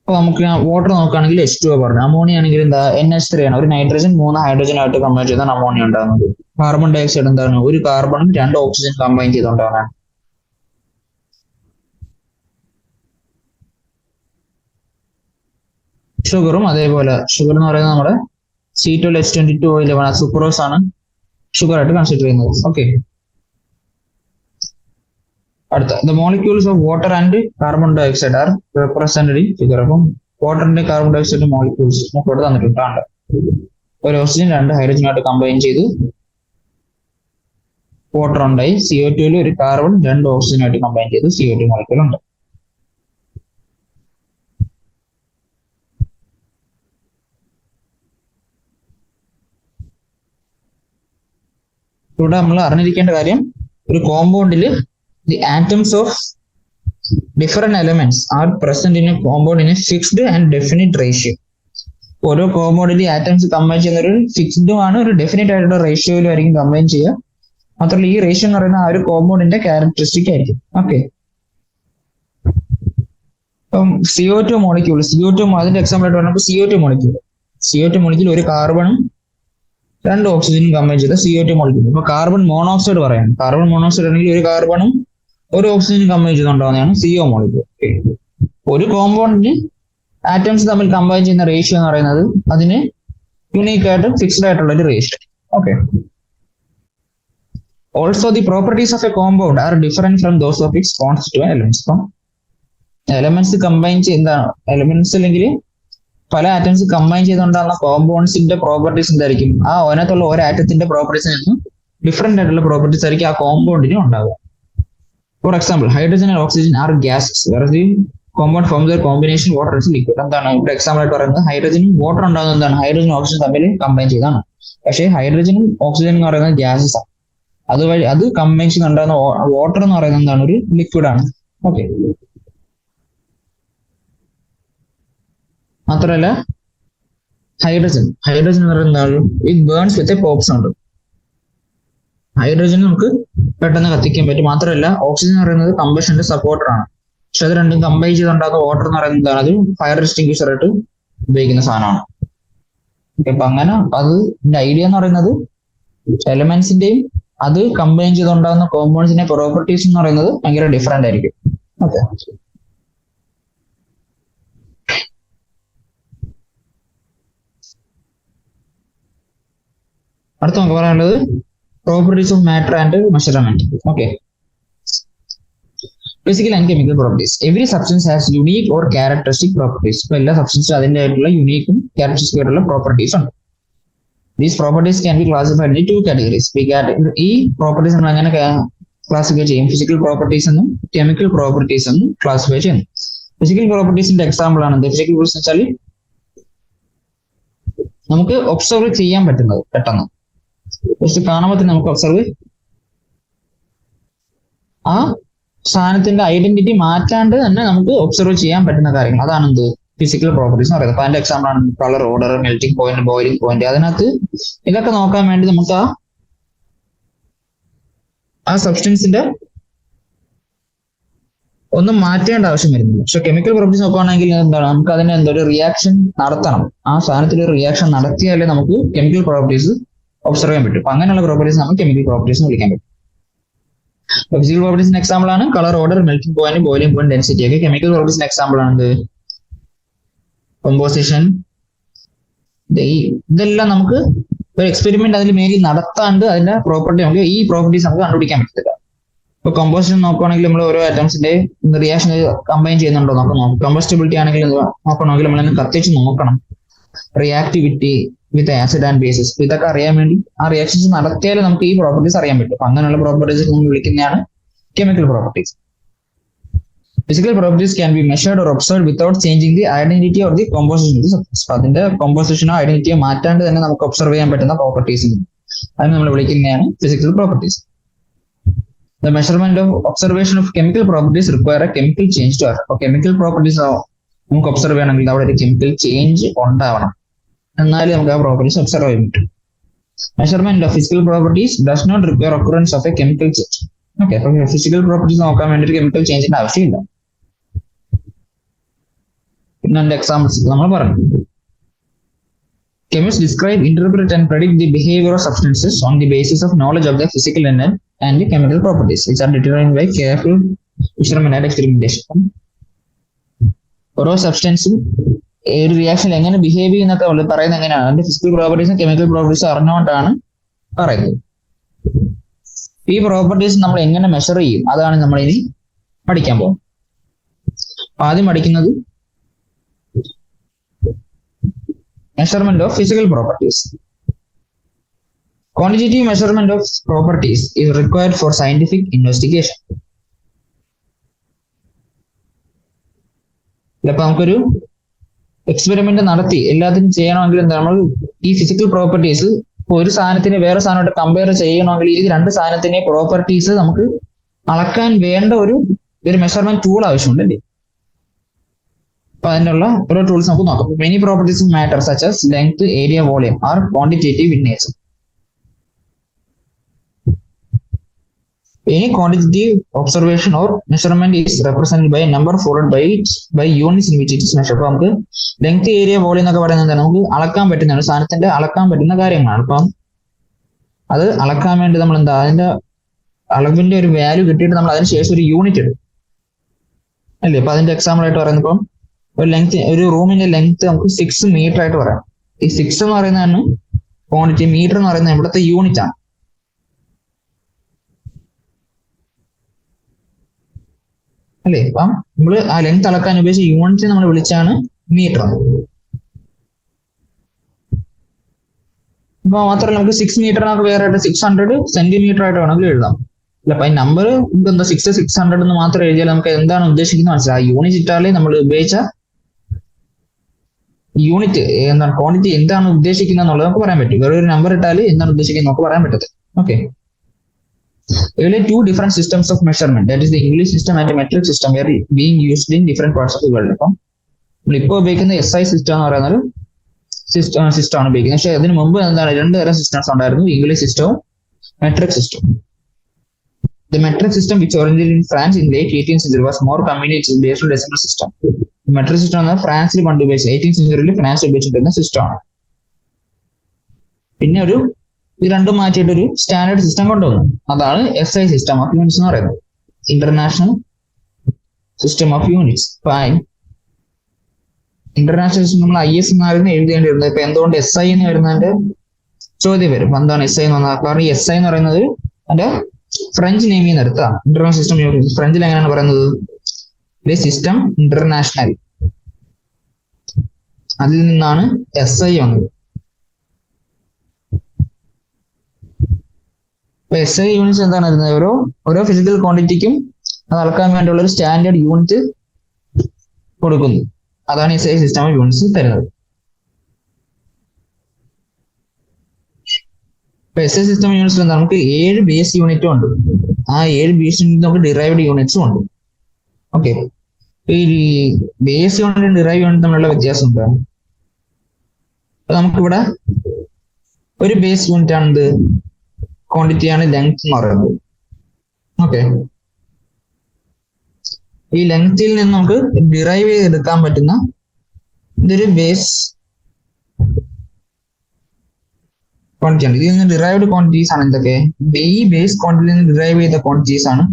അപ്പൊ നമുക്ക് വാട്ടർ നോക്കുകയാണെങ്കിൽ H2O പറഞ്ഞു. അമോണിയ ആണെങ്കിൽ എന്താ? NH3 ആണ്. ഒരു നൈട്രജൻ 3 ഹൈഡ്രജൻ ആയിട്ട് കമ്പൈൻ ചെയ്താണ് അമോണിയ ഉണ്ടാകുന്നത്. കാർബൺ ഡയോക്സൈഡ് എന്താണ്? ഒരു കാർബണും 2 ഓക്സിജൻ കമ്പൈൻ ചെയ്തുകൊണ്ടാണ്. ഷുഗറും അതേപോലെ. ഷുഗർ എന്ന് പറയുന്നത് നമ്മുടെ C12H22O11 സുക്രോസ് ആണ് ഷുഗർ ആയിട്ട് കൺസിഡർ ചെയ്യുന്നത്. ഓക്കെ, അടുത്ത the molecules of water and carbon dioxide are represented in figure. അപ്പം വാട്ടറിന്റെ കാർബൺ ഡയോക്സൈഡ് മോളിക്യൂൾസ് നമുക്ക് ഇവിടെ തന്നിട്ടുണ്ട്. ഒരു ഓക്സിജൻ 2 ഹൈഡ്രജനായിട്ട് കമ്പൈൻ ചെയ്ത് വാട്ടർ ഉണ്ടായി. CO2 ഒരു കാർബൺ 2 ഓക്സിജനായിട്ട് കമ്പൈൻ ചെയ്ത് CO2 മോളിക്യൂൾ ഉണ്ട്. ഇവിടെ നമ്മൾ അറിഞ്ഞിരിക്കേണ്ട കാര്യം, ഒരു കോമ്പൗണ്ടില് the atoms of different elements are present in a compound in a fixed and definite ratio. ഓരോ കോമ്പൗണ്ടിൽ ആറ്റംസ് കമ്പൈൻ ചെയ്യുന്ന ഒരു ഫിക്സ്ഡും ആണ്, ഒരു ഡെഫിനറ്റ് ആയിട്ടുള്ള റേഷ്യോയിലായിരിക്കും കമ്പൈൻ ചെയ്യുക. മാത്രമല്ല ഈ റേഷ്യോ എന്ന് പറയുന്ന ആ ഒരു കോമ്പൗണ്ടിന്റെ ക്യാരക്ടറിസ്റ്റിക് ആയിരിക്കും. ഓക്കെ, ഇപ്പം CO2 മോളിക്യൂൾ, അതിന്റെ എക്സാമ്പിൾ ആയിട്ട് പറഞ്ഞപ്പോൾ CO2 മോളിക്യൂൾ ഒരു കാർബണും 2 ഓക്സിജനും കമ്പൈൻ ചെയ്ത CO2 മോളിക്യൂൾ. ഇപ്പൊ കാർബൺ മോണോക്സൈഡ് പറയാം. കാർബൺ മോണോക്സൈഡ് ആണെങ്കിൽ ഒരു കാർബണും ഒരു ഓക്സിജനും കമ്പൈൻ ചെയ്തുണ്ടാവുന്നതാണ് CO മോളിക്യൂൾ. ഒരു കോമ്പൗണ്ടിന് ആറ്റംസ് തമ്മിൽ കമ്പൈൻ ചെയ്യുന്ന റേഷ്യോ എന്ന് പറയുന്നത് അതിന് യുണീക്ക് ആയിട്ട് ഫിക്സ്ഡ് ആയിട്ടുള്ള ഒരു ratio. Okay, also the properties of A compound are different from those of its constituent elements. ഇപ്പം എലമെന്റ്സ് കമ്പൈൻ ചെയ്യുന്ന എലമെന്റ്സ് അല്ലെങ്കിൽ പല ആറ്റംസ് കമ്പൈൻ ചെയ്തുകൊണ്ടാണ് കോമ്പൗണ്ട്സിന്റെ പ്രോപ്പർട്ടീസ് എന്തായിരിക്കും? ആ അതിനകത്തുള്ള ഒരു ആറ്റത്തിന്റെ പ്രോപ്പർട്ടീസിൽ നിന്നും ഡിഫറെന്റ് ആയിട്ടുള്ള പ്രോപ്പർട്ടീസ് ആയിരിക്കും ആ കോമ്പൗണ്ടിന് ഉണ്ടാവുക. For example hydrogen and oxygen are gases, വേറെ the compound form their combination water is liquid. എന്താണ് ഇവിടെ എക്സാമ്പിൾ ആയിട്ട് പറയുന്നത്? ഹൈഡ്രജനും വാട്ടർ ഉണ്ടാകുന്നത് എന്താണ്? ഹൈഡ്രജൻ ഓക്സിജൻ തമ്മിൽ കമ്പൈൻ ചെയ്താണ്. പക്ഷേ ഹൈഡ്രജനും ഓക്സിജൻ എന്ന് പറയുന്നത് ഗ്യാസസ് ആണ്. അതുവഴി അത് കമ്പൈൻ ചെയ്തുണ്ടാകുന്ന വാട്ടർ എന്ന് പറയുന്നത് എന്താണ്? ഒരു ലിക്വിഡ് ആണ്. ഓക്കെ, മാത്രമല്ല ഹൈഡ്രജൻ എന്ന് പറയുന്നത് it burns with a pop sound. Hydrogen നമുക്ക് പെട്ടെന്ന് കത്തിക്കാൻ പറ്റും. മാത്രമല്ല ഓക്സിജൻ എന്ന് പറയുന്നത് കമ്പഷന്റെ സപ്പോർട്ടർ ആണ്. പക്ഷെ അത് രണ്ടും കമ്പൈൻ ചെയ്തുണ്ടാകുന്ന വാട്ടർ എന്ന് പറയുന്നത് അത് ഫയർ എക്സ്റ്റിംഗ്വിഷർ ആയിട്ട് ഉപയോഗിക്കുന്ന സാധനമാണ്. അപ്പൊ അങ്ങനെ അതിന്റെ ഐഡിയ എന്ന് പറയുന്നത് എലമെന്റ്സിന്റെയും അത് കമ്പൈൻ ചെയ്തുണ്ടാകുന്ന കോമ്പൗണ്ട്സിന്റെ പ്രോപ്പർട്ടീസ് എന്ന് പറയുന്നത് ഭയങ്കര ഡിഫറെന്റ് ആയിരിക്കും. ഓക്കെ, അടുത്ത നമുക്ക് പറയാനുള്ളത് properties of matter and measurement. Okay, physical and chemical properties. Every substance has unique or characteristic properties. ഇപ്പൊ എല്ലാ സബ്സ്റ്റൻസും അതിൻ്റെതായിട്ടുള്ള യുണീക്കും ക്യാരക്ടറിസ്റ്റിക് ആയിട്ടുള്ള പ്രോപ്പർട്ടീസ് ഉണ്ട്. These properties can be classified into two categories. ഈ പ്രോപ്പർട്ടീസ് നമ്മൾ എങ്ങനെ ക്ലാസിഫൈ ചെയ്യും? ഫിസിക്കൽ പ്രോപ്പർട്ടീസ് എന്നും കെമിക്കൽ പ്രോപ്പർട്ടീസ് എന്നും ക്ലാസിഫൈ ചെയ്യുന്നു. ഫിസിക്കൽ പ്രോപ്പർട്ടീസിന്റെ എക്സാമ്പിൾ ആണ് എന്ത്? ഫിസിക്കൽ പ്രോപ്പർട്ടീസ് വെച്ചാൽ നമുക്ക് ഒബ്സർവ് ചെയ്യാൻ പറ്റുന്നത്, പെട്ടെന്ന് ജസ്റ്റ് കാണുമ്പോൾ തന്നെ നമുക്ക് ഒബ്സർവ് ആ സാധനത്തിന്റെ ഐഡന്റിറ്റി മാറ്റാണ്ട് തന്നെ നമുക്ക് ഒബ്സർവ് ചെയ്യാൻ പറ്റുന്ന കാര്യങ്ങൾ, അതാണ് എന്ത് ഫിസിക്കൽ പ്രോപ്പർട്ടീസ് എന്ന് പറയുന്നത്. അപ്പൊ അതിന്റെ എക്സാമ്പിൾ ആണ് colour, order, melting point, boiling point. അതിനകത്ത് ഇതൊക്കെ നോക്കാൻ വേണ്ടി നമുക്ക് ആ സബ്സ്റ്റൻസിന്റെ ഒന്നും മാറ്റേണ്ട ആവശ്യം വരുന്നില്ല. പക്ഷെ കെമിക്കൽ പ്രോപ്പർട്ടീസ് നോക്കുകയാണെങ്കിൽ എന്താണ്, നമുക്ക് അതിന് എന്തൊരു റിയാക്ഷൻ നടത്തണം. ആ സാധനത്തിൽ ഒരു റിയാക്ഷൻ നടത്തിയാലേ നമുക്ക് കെമിക്കൽ പ്രോപ്പർട്ടീസ് ഒബ്സർവ് ചെയ്യാൻ പറ്റും. അപ്പൊ അങ്ങനെയുള്ള പ്രോപ്പർട്ടീസ് നമുക്ക് കെമിക്കൽ പ്രോപ്പർട്ടീസ് എന്ന് വിളിക്കാൻ പറ്റും. ഫിസിക്കൽ പ്രോപ്പർട്ടീസിന്റെ എക്സാമ്പിൾ ആണ് colour, order, melting point, boiling point, density ഒക്കെ. കെമിക്കൽ പ്രോപ്പർട്ടീസിന്റെ എക്സാമ്പിൾ ആണ് കോമ്പോസിഷൻ. ഇതെല്ലാം നമുക്ക് ഒരു എക്സ്പെരിമെന്റ് അതിൽ മേലിൽ നടത്താണ്ട് അതിന്റെ പ്രോപ്പർട്ടി നമുക്ക് ഈ പ്രോപ്പർട്ടീസ് നമുക്ക് കണ്ടുപിടിക്കാൻ പറ്റത്തില്ല. ഇപ്പൊ കോമ്പോസിഷൻ നോക്കുകയാണെങ്കിൽ നമ്മൾ ഓരോ ഐറ്റംസിന്റെ റിയാക്ഷൻ കമ്പൈൻ ചെയ്യുന്നുണ്ടോ നോക്കണം. കമ്പോസ്റ്റബിലിറ്റി ആണെങ്കിൽ നോക്കണമെങ്കിൽ നമ്മൾ കത്തിച്ച് നോക്കണം. Reactivity with acid and bases, ഇതൊക്കെ അറിയാൻ വേണ്ടി ആ റിയാക്ഷൻസ് നടത്തിയാലേ നമുക്ക് ഈ പ്രോപ്പർട്ടീസ് അറിയാൻ പറ്റും. അപ്പൊ അങ്ങനെയുള്ള പ്രോപ്പർട്ടീസ് നമ്മൾ വിളിക്കുന്നതാണ് chemical properties. Physical properties can be measured or observed without changing the identity or the composition of the substance. അതിന്റെ കോമ്പോസിഷനോ ഐഡന്റിറ്റിയോ മാറ്റാണ്ട് തന്നെ നമുക്ക് ഒബ്സർവ് ചെയ്യാൻ പറ്റുന്ന പ്രോപ്പർട്ടീസ് അതിന് നമ്മൾ വിളിക്കുന്നതാണ് physical properties. The measurement of observation of chemical properties require a chemical change to occur. അപ്പോൾ chemical properties നമുക്ക് ഒബ്സർവ് ചെയ്യണമെങ്കിൽ അവിടെ ഒരു കെമിക്കൽ ചേഞ്ച് ഉണ്ടാവണം, എന്നാലും നമുക്ക് ആ പ്രോപ്പർട്ടീസ് ഒബ്സർവ് ചെയ്യാൻ പറ്റും. Measurement of physical properties does not require occurrence of a chemical change. Okay, അപ്പൊ ഫിസിക്കൽ പ്രോപ്പർട്ടീസ് നോക്കാൻ വേണ്ടി ഒരു കെമിക്കൽ ചേഞ്ചിന്റെ ആവശ്യമില്ല. പിന്നെ അതിന്റെ എക്സാമ്പിൾസ് നമ്മൾ പറഞ്ഞു. Chemists describe, interpret and predict the behavior of substances on the basis of knowledge of their physical and chemical properties, which are determined by careful measurement and experimentation. ഓരോ സബ്സ്റ്റൻസും ഒരു റിയാക്ഷൻ എങ്ങനെ behave ചെയ്യുന്നൊക്കെ പറയുന്നത് എങ്ങനെയാണ്, അതിന്റെ physical പ്രോപ്പർട്ടീസും chemical പ്രോപ്പർട്ടീസും അറിഞ്ഞുകൊണ്ടാണ് പറയുന്നത്. ഈ properties നമ്മൾ എങ്ങനെ മെഷർ ചെയ്യും, അതാണ് നമ്മൾ ഇനി പഠിക്കാൻ പോകുന്നത്. ആദ്യം പഠിക്കുന്നത് measurement of physical properties. Quantitative measurement of properties is required for scientific investigation. ഇപ്പൊ നമുക്കൊരു എക്സ്പെരിമെന്റ് നടത്തി എല്ലാത്തിനും ചെയ്യണമെങ്കിൽ എന്താ, നമ്മൾ ഈ ഫിസിക്കൽ പ്രോപ്പർട്ടീസ് ഒരു സാധനത്തിന് വേറെ സാധനമായിട്ട് കമ്പയർ ചെയ്യണമെങ്കിൽ ഈ രണ്ട് സാധനത്തിന്റെ പ്രോപ്പർട്ടീസ് നമുക്ക് അളക്കാൻ വേണ്ട ഒരു മെഷർമെന്റ് ടൂൾ ആവശ്യമുണ്ടല്ലേ. അപ്പൊ അതിനുള്ള ഓരോ ടൂൾസ് നമുക്ക് നോക്കാം. Many properties of matter such as length, area, volume are quantitative in nature. Any quantitative observation or measurement is represented by a number followed by units in which it is measured. അപ്പൊ നമുക്ക് length, area, volume എന്നൊക്കെ പറയുന്നത് നമുക്ക് അളക്കാൻ പറ്റുന്ന സാധനത്തിന്റെ അളക്കാൻ പറ്റുന്ന കാര്യങ്ങളാണ്. അപ്പം അത് അളക്കാൻ വേണ്ടി നമ്മൾ എന്താ, അതിന്റെ അളവിന്റെ ഒരു വാല്യൂ കിട്ടിയിട്ട് നമ്മൾ അതിന് ശേഷം ഒരു യൂണിറ്റ് എടുക്കും അല്ലേ. അപ്പൊ അതിന്റെ എക്സാമ്പിൾ ആയിട്ട് പറയുന്നത് ഇപ്പം ഒരു ലെങ്ത്, ഒരു റൂമിന്റെ ലെങ്ത് നമുക്ക് 6 മീറ്റർ ആയിട്ട് പറയാം. ഈ 6 എന്ന് പറയുന്നതാണ് ക്വാണ്ടിറ്റി, മീറ്റർ എന്ന് പറയുന്നത് ഇവിടുത്തെ യൂണിറ്റ് ആണ് അല്ലേ. അപ്പം നമ്മൾ ആ ലെങ്ത് അളക്കാൻ ഉപയോഗിച്ച യൂണിറ്റ് നമ്മൾ വിളിച്ചാണ് മീറ്റർ. അപ്പൊ മാത്രമല്ല നമുക്ക് 6 മീറ്ററിനൊക്കെ വേറെ ആയിട്ട് 600 സെന്റിമീറ്റർ ആയിട്ട് വേണമെങ്കിൽ എഴുതാം. അല്ല, അപ്പൊ ഈ നമ്പർ നമുക്ക് എന്താ 600 എന്ന് മാത്രം എഴുതിയാൽ നമുക്ക് എന്താണ് ഉദ്ദേശിക്കുന്നത് മനസ്സിലായി. ആ യൂണിറ്റ് ഇട്ടാലേ നമ്മൾ ഉപയോഗിച്ച യൂണിറ്റ് എന്താണ്, ക്വാണ്ടിറ്റി എന്താണ് ഉദ്ദേശിക്കുന്നത് എന്നുള്ളത് നമുക്ക് പറയാൻ പറ്റും. വേറെ ഒരു നമ്പർ ഇട്ടാൽ എന്താണ് ഉദ്ദേശിക്കുന്നത് നമുക്ക് പറയാൻ പറ്റത്തില്ല. ഓക്കെ, ഇവിടെ 2 different systems of measurement, that is the English system and the metric system, were being used in different parts of the world. അപ്പം നമ്മളിപ്പോൾ ഉപയോഗിക്കുന്ന SI സിസ്റ്റം എന്ന് പറയുന്ന ഒരു സിസ്റ്റം ആണ് ഉപയോഗിക്കുന്നത്. പക്ഷെ അതിന് മുമ്പ് എന്താണ് 2 തരം സിസ്റ്റംസ് ഉണ്ടായിരുന്നു, ഇംഗ്ലീഷ് സിസ്റ്റവും മെട്രിക് സിസ്റ്റവും. The metric system, which originated in France in late 18th century, was more convenient based on decimal system. Metric system എന്നാൽ ഫ്രാൻസിൽ പണ്ട് ഉപയോഗിച്ചത് 18th സെഞ്ചുറിയിൽ ഫ്രാൻസിൽ ഉപയോഗിച്ചിട്ടുള്ള സിസ്റ്റമാണ്. പിന്നെ ഇത് രണ്ടും മാറ്റിയിട്ട് ഒരു സ്റ്റാൻഡേർഡ് സിസ്റ്റം കൊണ്ടുവന്നു. അതാണ് SI സിസ്റ്റം ഓഫ് യൂണിറ്റ്സ് എന്ന് പറയുന്നത്, international system of units. International system നമ്മൾ IS എന്നായിരുന്നു എഴുതേണ്ടി വരുന്നത്. ഇപ്പൊ എന്തുകൊണ്ട് SI എന്ന് വരുന്നതിന്റെ ചോദ്യം വരും. എന്താണ് SI എന്ന് പറഞ്ഞാൽ? കാരണം SI എന്ന് പറയുന്നത് അതിന്റെ ഫ്രഞ്ച് നെയിമിൽ നിന്ന് എടുത്താ. ഇന്റർനാഷണൽ സിസ്റ്റം ഫ്രഞ്ചിൽ എങ്ങനെയാണ് പറയുന്നത്? സിസ്റ്റം ഇന്റർനാഷണൽ, അതിൽ നിന്നാണ് SI വന്നത്. ഇപ്പൊ SI യൂണിറ്റ്സ് എന്താണ് വരുന്നത്? ഓരോ ഫിസിക്കൽ ക്വാണ്ടിറ്റിക്കും അത് അളക്കാൻ വേണ്ടിയുള്ള ഒരു സ്റ്റാൻഡേർഡ് യൂണിറ്റ് കൊടുക്കുന്നു. അതാണ് SI സിസ്റ്റം ഓഫ് യൂണിറ്റ്സ് തരുന്നത്. ഇപ്പൊ SI സിസ്റ്റം ഓഫ് യൂണിറ്റ്സിൽ നമുക്ക് 7 ബേസ് യൂണിറ്റും ഉണ്ട്. ആ 7 ബേസ് യൂണിറ്റ് നമുക്ക് ഡിറൈവ്ഡ് യൂണിറ്റ്സും ഉണ്ട്. ഓക്കെ, ഈ ബേസ് യൂണിറ്റും ഡിറൈവ് യൂണിറ്റും തമ്മിലുള്ള വ്യത്യാസം എന്താണ്? നമുക്കിവിടെ ഒരു ബേസ് യൂണിറ്റ് ആണ് ക്വാണ്ടിറ്റിയാണ് ലെങ്ത് എന്ന് പറയുന്നത്. ഓക്കെ, ഈ ലെങ്ത്തിൽ നിന്ന് നമുക്ക് ഡിറൈവ് ചെയ്തെടുക്കാൻ പറ്റുന്ന ഇതൊരു ബേസ് ക്വാണ്ടിറ്റി ആണ്. ഇതിൽ നിന്ന് ഡിറൈവ്ഡ് ക്വാണ്ടിറ്റീസ് ആണ് എന്തൊക്കെ? ഈ ബേസ് ക്വാണ്ടിറ്റിയിൽ നിന്ന് ഡിറൈവ് ചെയ്ത ക്വാണ്ടിറ്റീസ് ആണ്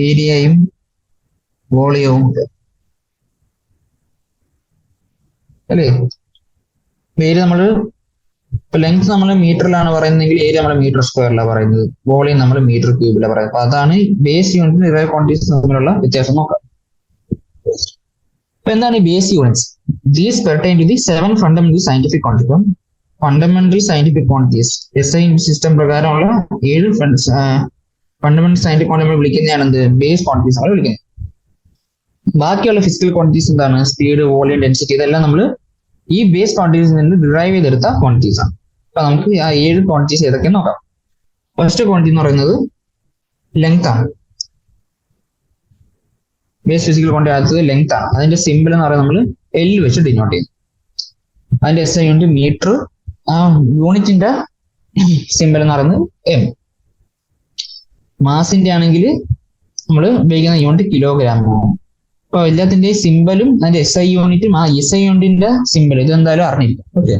ഏരിയയും വോളിയവും അല്ലേ? ഏരിയ നമ്മള് ഇപ്പൊ ലെങ്ത് നമ്മൾ മീറ്ററിലാണ് പറയുന്നതെങ്കിൽ ഏരിയ നമ്മൾ മീറ്റർ സ്ക്വയറിലാണ് പറയുന്നത്, വോളിയം നമ്മൾ മീറ്റർ ക്യൂബിലാണ് പറയുന്നത്. അപ്പൊ അതാണ് ബേസ് യൂണിറ്റ് ഡിറൈവ് ക്വാണ്ടിറ്റീസ് തമ്മിലുള്ള വ്യത്യാസം നോക്കാം. അപ്പൊ എന്താണ് ഈ base units? These pertain to the 7 fundamental scientific quantities. Fundamental scientific quantities SI system പ്രകാരമുള്ള 7 ഫണ്ടമെന്റൽ സയന്റിഫിക് ക്വാണ്ടിറ്റി വിളിക്കുന്നതാണ് എന്ത്? ബേസ് ക്വാണ്ടിറ്റീസ് നമ്മൾ വിളിക്കുന്നത്. ബാക്കിയുള്ള ഫിസിക്കൽ ക്വാണ്ടിറ്റീസ് എന്താണ്? സ്പീഡ്, വോളിയം, ഡെൻസിറ്റി, ഇതെല്ലാം നമ്മൾ ഈ ബേസ് ക്വാണ്ടിറ്റീസിൽ നിന്ന് ഡിറൈവ് ചെയ്തെടുത്ത ക്വാണ്ടിറ്റീസ് ആണ്. അപ്പൊ നമുക്ക് ആ 7 ക്വാണ്ടിറ്റീസ് ഏതൊക്കെ നോക്കാം. ഫസ്റ്റ് ക്വാണ്ടിറ്റി എന്ന് പറയുന്നത് ലെങ്ത് ആണ്. ബേസ് ഫിസിക്കൽ ക്വാണ്ടിറ്റി അടുത്തത് ലെങ്ത് ആണ്. അതിന്റെ സിമ്പിൾ എന്ന് പറയുന്നത് നമ്മൾ L വെച്ച് ഡിനോട്ട് ചെയ്യും. അതിന്റെ SI യൂണിറ്റ് മീറ്റർ, ആ യൂണിറ്റിന്റെ സിമ്പിൾ എന്ന് പറയുന്നത് M. മാസിന്റെ ആണെങ്കിൽ നമ്മൾ ഉപയോഗിക്കുന്ന യൂണിറ്റ് കിലോഗ്രാം ആണ്. അപ്പൊ എല്ലാത്തിന്റെ സിമ്പലും അതിന്റെ SI യൂണിറ്റും ആ SI യൂണിറ്റിന്റെ സിമ്പിൾ ഇത് എന്തായാലും അറിഞ്ഞില്ല. ഓക്കെ,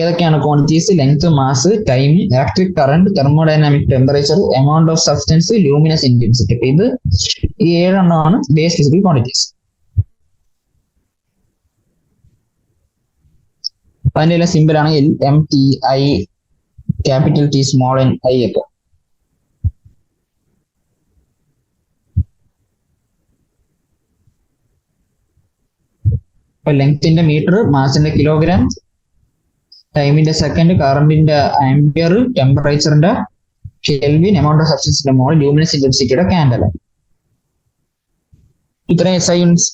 ഏതൊക്കെയാണ് quantities? Length, mass, time, electric current, thermodynamic temperature, amount of substance, luminous intensity. ഇത് ഈ 7 എണ്ണമാണ് ബേസ് ഫിസിക്കൽ ക്വാണ്ടിറ്റീസ്. അതിന്റെ എല്ലാം സിമ്പിൾ ആണ് L, M, T, I, capital T, small n, I ഒക്കെ. ഇപ്പൊ ലെങ്ത്തിന്റെ മീറ്റർ, മാസിന്റെ കിലോഗ്രാം, ടൈമിന്റെ സെക്കൻഡ്, കറന്റിന്റെ ആംപിയർ, ടെമ്പറേച്ചറിന്റെ കെൽവിൻ, എമൗണ്ട് ഓഫ് സബ്സ്റ്റൻസിന്റെ മോൾ, ലൂമിനസ് ഇന്റൻസിറ്റിയുടെ കാൻഡല. ഇത്രയും SI യൂണിറ്റ്സ്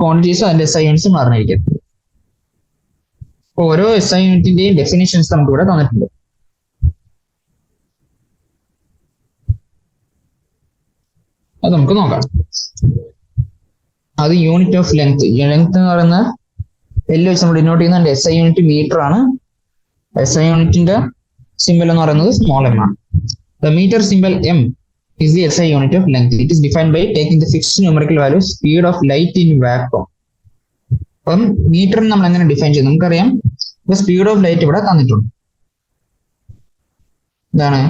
ക്വാണ്ടിറ്റീസും അതിന്റെ SI യൂണിറ്റ്സും അറിഞ്ഞിരിക്കും. ഓരോ SI യൂണിറ്റിന്റെയും ഡെഫിനിഷൻസ് നമുക്ക് ഇവിടെ തന്നിട്ടുണ്ട്. അത് നമുക്ക് നോക്കാം. അത് യൂണിറ്റ് ഓഫ് ലെങ്ത്. ലെങ്ത് എന്ന് പറയുന്ന L വെച്ച് നമ്മൾ ഡിനോട്ട് ചെയ്യുന്ന SI യൂണിറ്റ് മീറ്റർ ആണ്. SI യൂണിറ്റിന്റെ സിമ്പിൾ എന്ന് പറയുന്നത് സ്മോൾ m ആണ്. The meter symbol M is the SI unit of length. It is defined by taking the fixed numerical value speed of light in vacuum. അപ്പം മീറ്ററിന് നമ്മൾ എങ്ങനെ define ചെയ്യും? നമുക്കറിയാം സ്പീഡ് ഓഫ് ലൈറ്റ് ഇവിടെ തന്നിട്ടുണ്ട്. ഇതാണ്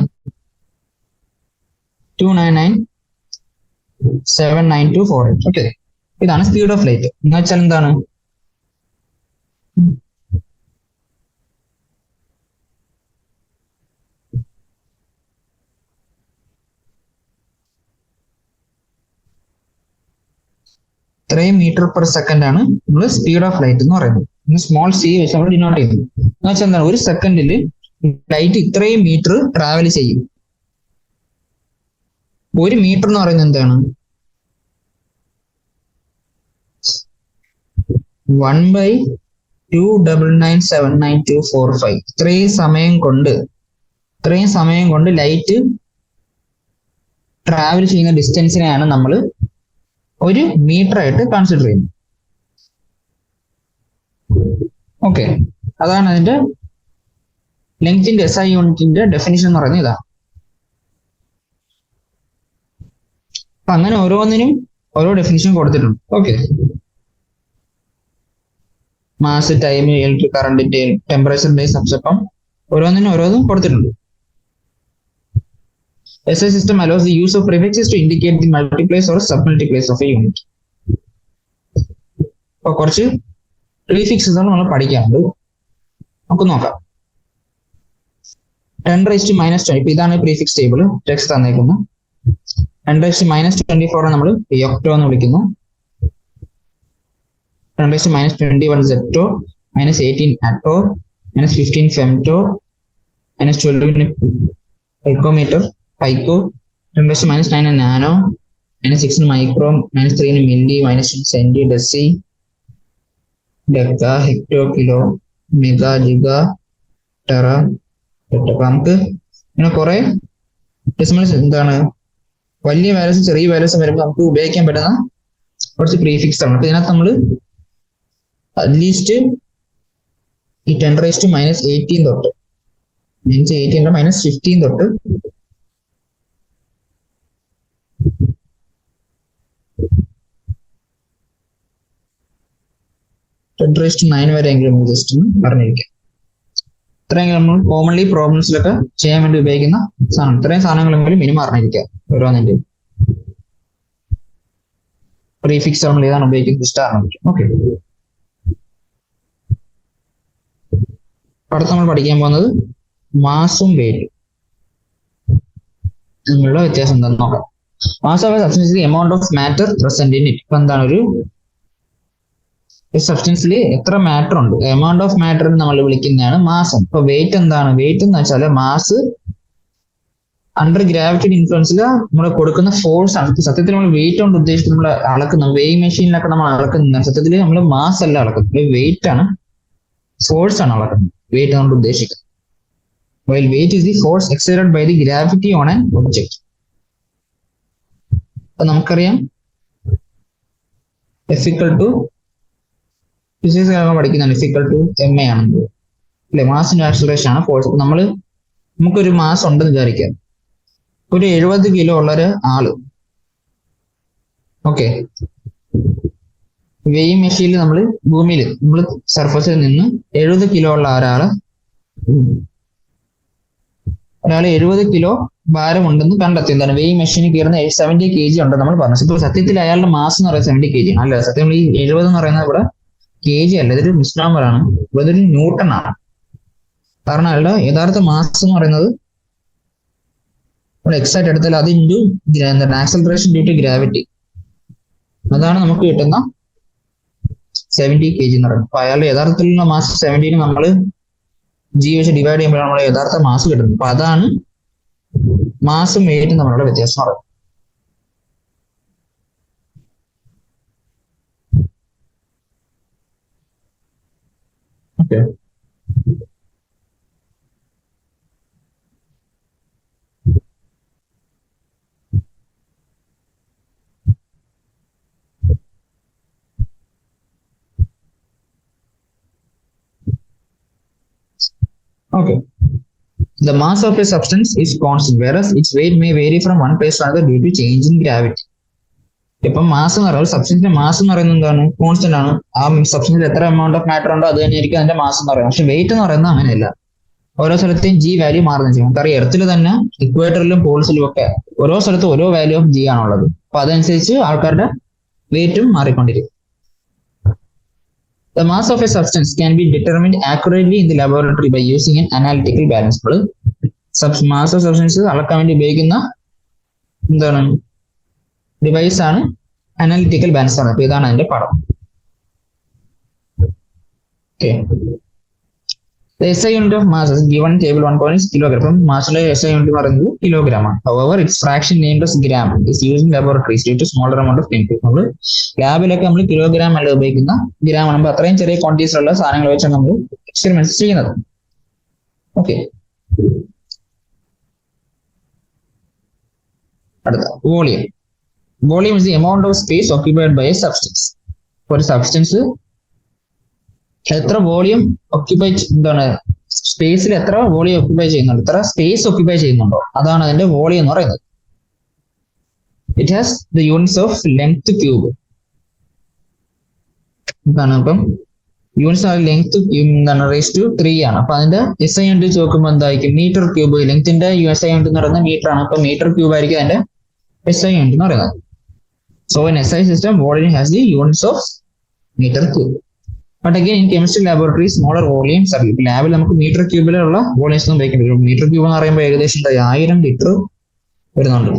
299.79248. ഓക്കെ, ഇതാണ് സ്പീഡ് ഓഫ് ലൈറ്റ്. എന്ന് വെച്ചാൽ എന്താണ്? ഇത്രയും മീറ്റർ പെർ സെക്കൻഡ് ആണ് നമ്മൾ സ്പീഡ് ഓഫ് ലൈറ്റ് എന്ന് പറയുന്നത്. സ്മോൾ c വെച്ച് നമ്മൾ ഡിനോട്ട് ചെയ്യുന്നത്. എന്ന് വെച്ചാൽ എന്താണ്? ഒരു സെക്കൻഡിൽ ലൈറ്റ് ഇത്രയും മീറ്റർ ട്രാവൽ ചെയ്യും. ഒരു മീറ്റർ എന്ന് പറയുന്നത് എന്താണ്? 1/299.79245. ഇത്രയും സമയം കൊണ്ട് ലൈറ്റ് ട്രാവൽ ചെയ്യുന്ന ഡിസ്റ്റൻസിനെയാണ് നമ്മൾ ഒരു മീറ്റർ ആയിട്ട് കൺസിഡർ ചെയ്യുന്നത്. ഓക്കെ, അതാണ് അതിന്റെ ലെങ്ത്തിന്റെ SI യൂണിറ്റിന്റെ ഡെഫിനിഷൻ എന്ന് പറയുന്നത്. ഇതാണ് അപ്പൊ അങ്ങനെ ഓരോന്നിനും ഓരോ ഡെഫിനിഷൻ കൊടുത്തിട്ടുണ്ട്. ഓക്കെ, മാസ്, ടൈം, ഇലക്ട്രിക് കറണ്ടിന്റെ, ടെമ്പറേച്ചറിന്റെ സബ്സെപ്പം ഓരോന്നിനും ഓരോന്നും കൊടുത്തിട്ടുണ്ട്. SI system allows the use of prefixes to indicate the multiplies or submultiplies of a unit. അപ്പൊ കുറച്ച് പ്രീഫിക്സസ് ആണ് നമ്മൾ പഠിക്കാറുണ്ട്. നമുക്ക് നോക്കാം. 10⁻⁻². ഇപ്പൊ ഇതാണ് പ്രീഫിക്സ് ടേബിൾ ടെക്സ്റ്റ് തന്നേക്കുന്നു. 10⁻24 നമ്മൾ യോക്ടോ എന്ന് വിളിക്കുന്നു. 10⁻21 zepto, -18 atto, -15 femto, -12 picometre, pico, 10⁻9 nano, -6 micro, -3 milli, -2 centi, deci, deca, hecto, kilo, mega, giga, tera, അപ്പൊ നമുക്ക് ഇങ്ങനെ കുറെ ഡെസിമൽസ്, എന്താണ് വലിയ വാല്യൂസും ചെറിയ വാല്യൂസും വരുമ്പോൾ നമുക്ക് ഉപയോഗിക്കാൻ പറ്റുന്ന കുറച്ച് പ്രീഫിക്സ് ആണ്. അപ്പൊ ഇതിനകത്ത് നമ്മൾ അറ്റ്ലീസ്റ്റ് ഈ 10⁻−18 തൊട്ട് -15 തൊട്ട് 10⁻9 വരെയെങ്കിലും ജസ്റ്റ് ഒന്ന് പറഞ്ഞിരിക്കാം. ഇത്രയെങ്കിലും നമ്മൾ കോമൺലി പ്രോബ്ലംസിലൊക്കെ ചെയ്യാൻ വേണ്ടി ഉപയോഗിക്കുന്ന സാധനം. ഇത്രയും സാധനങ്ങളെങ്കിലും മിനിമം അറിഞ്ഞിരിക്കുക. ഓരോന്നിന്റെ പ്രീഫിക്സ് നമ്മൾ ഏതാണ് ഉപയോഗിക്കുന്നത് ഇഷ്ടം അറിഞ്ഞിരിക്കും. ഓക്കെ, അടുത്ത് നമ്മൾ പഠിക്കാൻ പോകുന്നത് മാസും വെയിറ്റും തമ്മിലുള്ള വ്യത്യാസം എന്താണെന്ന് നോക്കാം. Mass of A substance amount of matter present in it. ഇപ്പൊ എന്താണ് ഒരു സബ്സ്റ്റൻസിൽ എത്ര മാറ്റർ ഉണ്ട്, എമൗണ്ട് ഓഫ് മാറ്റർ നമ്മൾ വിളിക്കുന്നതാണ് മാസം. ഇപ്പൊ വെയിറ്റ് എന്താണ്? വെയിറ്റ് എന്ന് വെച്ചാൽ മാസ് അണ്ടർ ഗ്രാവിറ്റിയുടെ ഇൻഫ്ലുവൻസിൽ നമ്മൾ കൊടുക്കുന്ന ഫോഴ്സ് ആണ്. സത്യത്തിൽ നമ്മൾ വെയിറ്റ് കൊണ്ട് ഉദ്ദേശിച്ച് നമ്മൾ അളക്കുന്ന വെയിങ് മെഷീനിലൊക്കെ നമ്മൾ അളക്കുന്ന സത്യത്തിൽ നമ്മൾ മാസ് അല്ല അളക്കുന്നത്, വെയിറ്റ് ആണ്, ഫോഴ്സ് ആണ് അളക്കുന്നത് വെയിറ്റ് കൊണ്ട് ഉദ്ദേശിക്കുന്നത്. While weight is the force exerted by the gravity on an object. അപ്പൊ നമുക്കറിയാം F = ഫിസിക്സ് പഠിക്കുന്നതാണ് F = ma ആണ് അല്ലെ, മാസിന്റെ ആക്സിലറേഷൻ ആണ് ഫോഴ്സ്. നമുക്കൊരു മാസ് ഉണ്ടെന്ന് വിചാരിക്കാം. ഒരു 70 കിലോ ഉള്ള ഒരു ആള്, ഓക്കെ, വെയിങ് മെഷീനിൽ നമ്മൾ ഭൂമിയിൽ നമ്മൾ സർഫസിൽ നിന്ന് 70 കിലോ ഉള്ള ഒരാള് 70 കിലോ ഭാരമുണ്ടെന്ന് കണ്ടെത്തി. എന്താണ് വെയിങ് മെഷീനിൽ കയറുന്ന 70 kg ഉണ്ടെന്ന് നമ്മൾ പറഞ്ഞു. ഇപ്പൊ സത്യത്തിൽ അയാളുടെ മാസ് എന്ന് പറയുന്നത് 70 kg അല്ല. സത്യം ഈ 70 എന്ന് പറയുന്നത് ഇവിടെ kg അല്ല, ഇതൊരു മിസ്നോമർ ആണ്, ഇതൊരു ന്യൂട്ടൺ ആണ്. കാരണം അയാളുടെ യഥാർത്ഥ മാസ് എന്ന് പറയുന്നത് നമ്മൾ എക്സാക്ട് എടുത്താൽ അത് into acceleration due to gravity, അതാണ് നമുക്ക് കിട്ടുന്ന 70 kg എന്ന് പറയുന്നത്. അപ്പൊ അയാളുടെ യഥാർത്ഥത്തിലുള്ള മാസ് 70 നമ്മൾ G വെച്ച് ഡിവൈഡ് ചെയ്യുമ്പോഴാണ് നമ്മുടെ യഥാർത്ഥ മാസ് കിട്ടുന്നത്. അപ്പൊ അതാണ് മാസും വെയിറ്റും തമ്മിലുള്ള വ്യത്യാസം പറയുന്നത്. Okay, okay. The mass of a substance is constant, whereas its weight may vary from one place to another due to change in gravity. ഇപ്പം മാസ് എന്ന് പറയുന്നത് സബ്സ്റ്റൻസിന്റെ മാസ് എന്ന് പറയുന്നത് എന്താണ്? കോൺസ്റ്റന്റ് ആണ്. ആ സബ്സ്റ്റൻസിൽ എത്ര എമൗണ്ട് ഓഫ് മാറ്റർ ഉണ്ടോ അത് തന്നെയായിരിക്കും അതിന്റെ മാസ് എന്ന് പറയുന്നത്. പക്ഷെ വെയിറ്റ് എന്ന് പറയുന്നത് അങ്ങനെയല്ല, ഓരോ സ്ഥലത്തെയും G വാല്യൂ മാറുന്ന ചെയ്യും. നമുക്കറിയാം എർത്തിൽ തന്നെ ഇക്വേറ്ററിലും പോൾസിലും ഒക്കെ ഓരോ സ്ഥലത്തും ഓരോ വാല്യൂ ഓഫ് G ആണുള്ളത്. അപ്പൊ അതനുസരിച്ച് ആൾക്കാരുടെ വെയിറ്റും മാറിക്കൊണ്ടിരിക്കും. The mass of a substance can be determined accurately in the laboratory by using an analytical balance. Mass of substance അളക്കാൻ വേണ്ടി ഉപയോഗിക്കുന്ന എന്താണ് ഡിവൈസ് ആണ് അനാലിറ്റിക്കൽ ബാലൻസ് ആണ്. അപ്പൊ ഇതാണ് അതിന്റെ പടം. Okay. The SI unit of mass is given table 1 is kilogram. അപ്പം മാസിന്റെ SI യൂണിറ്റ് പറയുന്നത് കിലോഗ്രാം ആണ്. However, its fraction named as gram is used in laboratories due to smaller amount of chemicals. നമ്മൾ ലാബിലൊക്കെ നമ്മൾ കിലോഗ്രാം അല്ല ഉപയോഗിക്കുന്ന gram ആണ്. അത്രയും ചെറിയ ക്വാണ്ടിറ്റീസിലുള്ള സാധനങ്ങൾ വെച്ചാണ് നമ്മൾ എക്സ്പെരിമെന്റ്സ് ചെയ്യുന്നത്. ഓക്കെ, അടുത്ത volume. Volume is the amount of space occupied by a substance. ഒരു സബ്സ്റ്റൻസ് എത്ര വോളിയം ഒക്യുപ്പൈ എന്താണ് സ്പേസിൽ എത്ര വോളിയം ഒക്യുപ്പൈ ചെയ്യുന്നുണ്ടോ, എത്ര സ്പേസ് ഒക്യുപ്പൈ ചെയ്യുന്നുണ്ടോ അതാണ് അതിന്റെ വോളിയം എന്ന് പറയുന്നത്. It has the units of length cube. എന്താണ് അപ്പം യൂണിറ്റ്സ് ഓഫ് ലെങ്ത് എന്താണ് റേസ് ടു 3 ആണ്. അപ്പൊ അതിന്റെ SI യൂണിറ്റ് നോക്കുമ്പോൾ എന്തായിരിക്കും മീറ്റർ ക്യൂബ്. ലെങ്ത്തിന്റെ SI യൂണിറ്റ് എന്ന് പറയുന്നത് മീറ്റർ ആണ്. അപ്പൊ മീറ്റർ ക്യൂബ് ആയിരിക്കും അതിന്റെ SI യൂണിറ്റ് എന്ന് പറയുന്നത്. So in SI system, volume has the units of meter cube. But again, in chemistry laboratory, smaller volumes are ലാബിൽ നമുക്ക് മീറ്റർ ക്യൂബിലുള്ള വോളിയംസ് ഒന്നും ഉപയോഗിക്കാൻ പറ്റും. മീറ്റർ ക്യൂബ് എന്ന് പറയുമ്പോൾ ഏകദേശം 1000 ലിറ്റർ വരുന്നുണ്ട്.